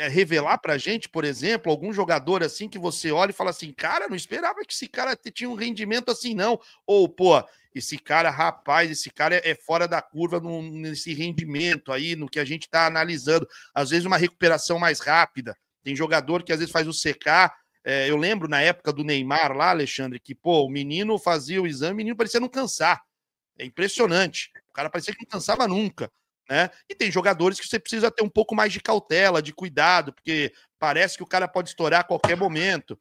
revelar para a gente, por exemplo, algum jogador assim que você olha e fala assim, cara, não esperava que esse cara tinha um rendimento assim, não. Ou, pô, esse cara, rapaz, esse cara é fora da curva nesse rendimento aí, no que a gente está analisando. Às vezes uma recuperação mais rápida. Tem jogador que às vezes faz o CK. Eu lembro na época do Neymar lá, Alexandre, que, pô, o menino fazia o exame, o menino parecia não cansar. É impressionante. O cara parecia que não cansava nunca. Né? E tem jogadores que você precisa ter um pouco mais de cautela, de cuidado, porque parece que o cara pode estourar a qualquer momento.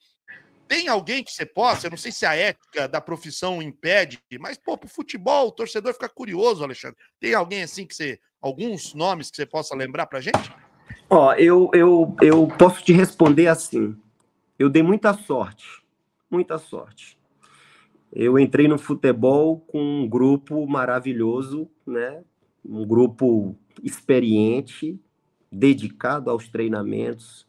Tem alguém que você possa, eu não sei se a ética da profissão impede, mas, pô, pro futebol, o torcedor fica curioso, Alexandre. Tem alguém assim alguns nomes que você possa lembrar pra gente? Ó, eu posso te responder assim. Eu dei muita sorte, muita sorte. Eu entrei no futebol com um grupo maravilhoso, né? Um grupo experiente, dedicado aos treinamentos,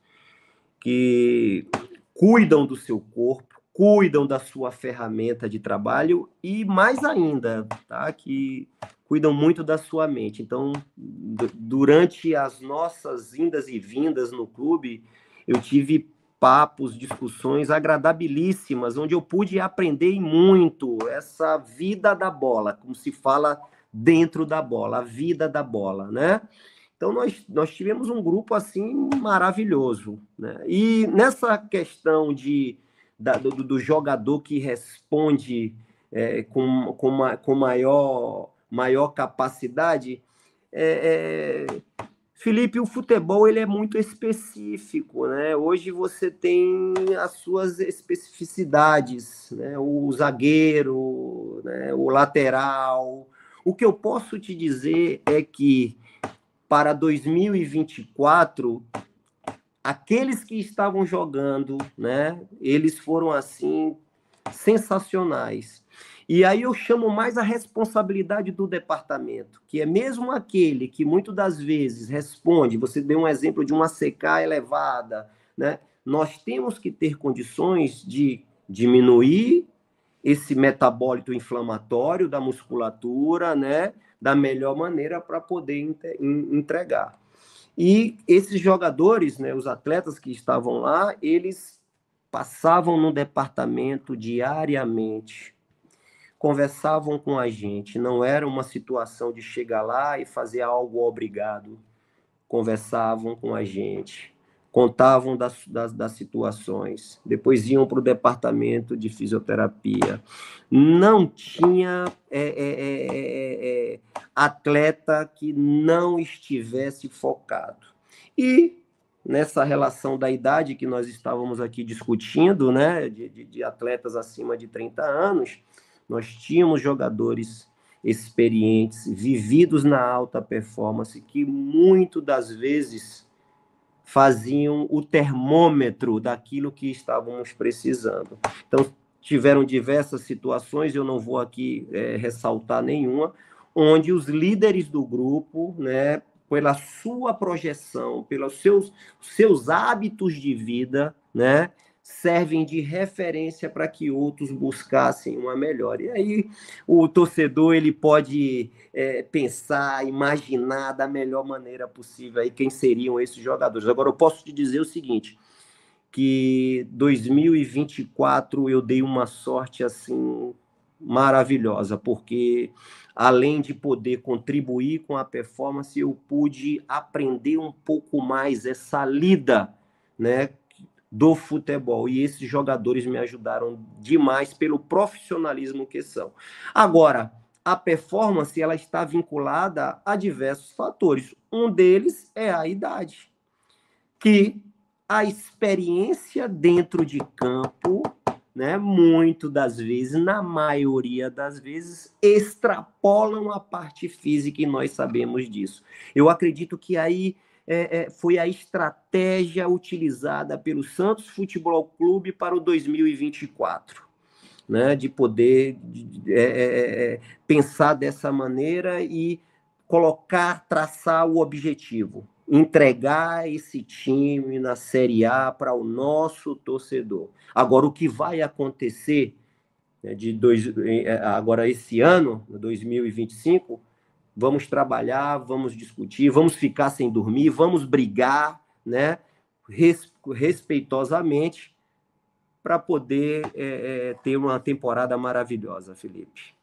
que cuidam do seu corpo, cuidam da sua ferramenta de trabalho e, mais ainda, tá? Que cuidam muito da sua mente. Então, durante as nossas indas e vindas no clube, eu tive papos, discussões agradabilíssimas, onde eu pude aprender muito essa vida da bola, como se fala dentro da bola, a vida da bola, né? Então, nós tivemos um grupo, assim, maravilhoso, né? E nessa questão do jogador que responde com maior capacidade, Felipe, o futebol ele é muito específico, né? Hoje você tem as suas especificidades, né? O zagueiro, né? O lateral. O que eu posso te dizer é que para 2024, aqueles que estavam jogando, né? Eles foram assim sensacionais. E aí eu chamo mais a responsabilidade do departamento, que é mesmo aquele que muitas das vezes responde, você deu um exemplo de uma CK elevada, né? Nós temos que ter condições de diminuir esse metabólito inflamatório da musculatura, né? Da melhor maneira para poder entregar. E esses jogadores, né, os atletas que estavam lá, eles passavam no departamento diariamente, conversavam com a gente, não era uma situação de chegar lá e fazer algo obrigado. Conversavam com a gente, contavam das situações, depois iam para o departamento de fisioterapia. Não tinha atleta que não estivesse focado. E nessa relação da idade que nós estávamos aqui discutindo, né, de atletas acima de 30 anos, nós tínhamos jogadores experientes, vividos na alta performance, que muito das vezes faziam o termômetro daquilo que estávamos precisando. Então, tiveram diversas situações, eu não vou aqui ressaltar nenhuma, onde os líderes do grupo, né, pela sua projeção, pelos seus hábitos de vida, né, servem de referência para que outros buscassem uma melhora. E aí o torcedor ele pode pensar, imaginar da melhor maneira possível aí quem seriam esses jogadores. Agora, eu posso te dizer o seguinte, que 2024 eu dei uma sorte assim maravilhosa, porque além de poder contribuir com a performance, eu pude aprender um pouco mais essa lida, né, do futebol, e esses jogadores me ajudaram demais pelo profissionalismo que são. Agora, a performance ela está vinculada a diversos fatores. Um deles é a idade, que a experiência dentro de campo, né, muito das vezes, na maioria das vezes, extrapolam a parte física e nós sabemos disso. Eu acredito que aí foi a estratégia utilizada pelo Santos Futebol Clube para o 2024, né? De poder pensar dessa maneira e traçar o objetivo, entregar esse time na Série A para o nosso torcedor. Agora, o que vai acontecer, né, agora esse ano, 2025, vamos trabalhar, vamos discutir, vamos ficar sem dormir, vamos brigar, né, respeitosamente, para poder ter uma temporada maravilhosa, Felipe.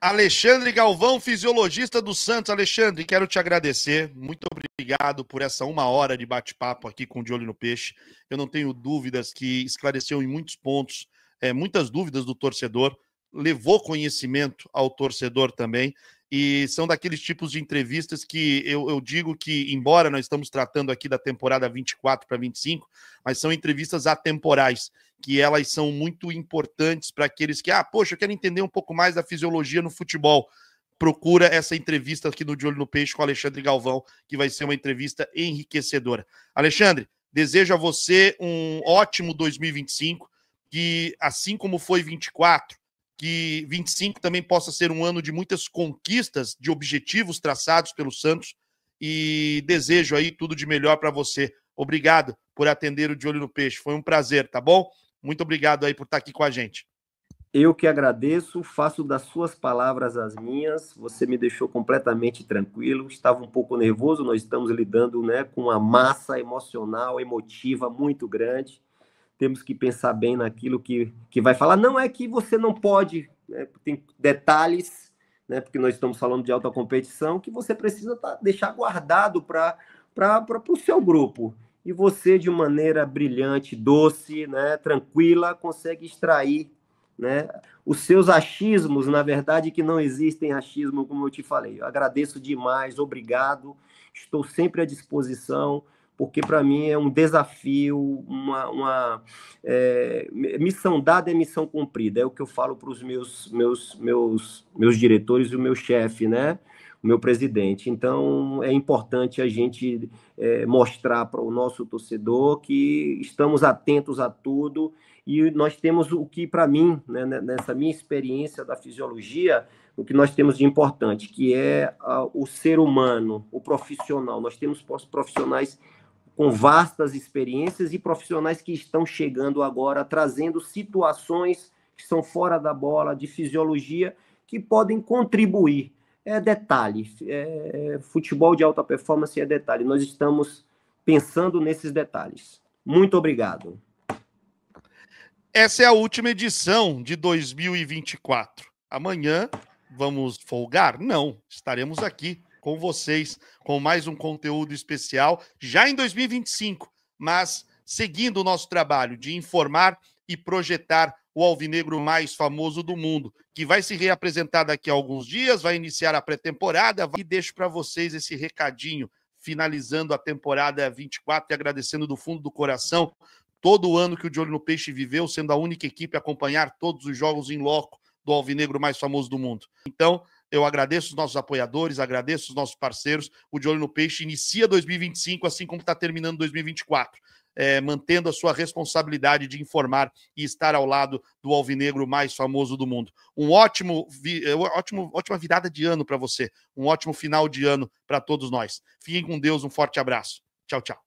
Alexandre Galvão, fisiologista do Santos. Alexandre, quero te agradecer. Muito obrigado por essa 1 hora de bate-papo aqui com o De Olho no Peixe. Eu não tenho dúvidas que esclareceu em muitos pontos, muitas dúvidas do torcedor, levou conhecimento ao torcedor também. E são daqueles tipos de entrevistas que eu digo que, embora nós estamos tratando aqui da temporada 24 para 25, mas são entrevistas atemporais, que elas são muito importantes para aqueles que, poxa, eu quero entender um pouco mais da fisiologia no futebol. Procura essa entrevista aqui no De Olho no Peixe com o Alexandre Galvão, que vai ser uma entrevista enriquecedora. Alexandre, desejo a você um ótimo 2025, que assim como foi 24, que 25 também possa ser um ano de muitas conquistas, de objetivos traçados pelo Santos, e desejo aí tudo de melhor para você. Obrigado por atender o De Olho no Peixe, foi um prazer, tá bom? Muito obrigado aí por estar aqui com a gente. Eu que agradeço, faço das suas palavras as minhas, você me deixou completamente tranquilo, estava um pouco nervoso, nós estamos lidando, né, com uma massa emocional, emotiva muito grande, temos que pensar bem naquilo que vai falar, não é que você não pode, né, tem detalhes, né, porque nós estamos falando de alta competição, que você precisa deixar guardado para o seu grupo, e você de maneira brilhante, doce, né, tranquila, consegue extrair, né, os seus achismos, na verdade, que não existem achismo, como eu te falei. Eu agradeço demais, obrigado, estou sempre à disposição, porque para mim é um desafio, missão dada é missão cumprida, é o que eu falo para os meus diretores e o meu chefe, né, o meu presidente. Então, é importante a gente mostrar para o nosso torcedor que estamos atentos a tudo. E nós temos o que, para mim, né, nessa minha experiência da fisiologia, o que nós temos de importante, que é o ser humano, o profissional. Nós temos profissionais com vastas experiências e profissionais que estão chegando agora, trazendo situações que são fora da bola, de fisiologia, que podem contribuir. É detalhe. Futebol de alta performance é detalhe. Nós estamos pensando nesses detalhes. Muito obrigado. Essa é a última edição de 2024. Amanhã vamos folgar? Não, estaremos aqui com vocês com mais um conteúdo especial já em 2025, mas seguindo o nosso trabalho de informar e projetar o alvinegro mais famoso do mundo, que vai se reapresentar daqui a alguns dias, vai iniciar a pré-temporada, e deixo para vocês esse recadinho, finalizando a temporada 24 e agradecendo do fundo do coração todo o ano que o De Olho no Peixe viveu, sendo a única equipe a acompanhar todos os jogos em loco do alvinegro mais famoso do mundo. Então, eu agradeço os nossos apoiadores, agradeço os nossos parceiros. O De Olho no Peixe inicia 2025, assim como está terminando 2024, mantendo a sua responsabilidade de informar e estar ao lado do alvinegro mais famoso do mundo. Ótima virada de ano para você, um ótimo final de ano para todos nós. Fiquem com Deus, um forte abraço. Tchau, tchau.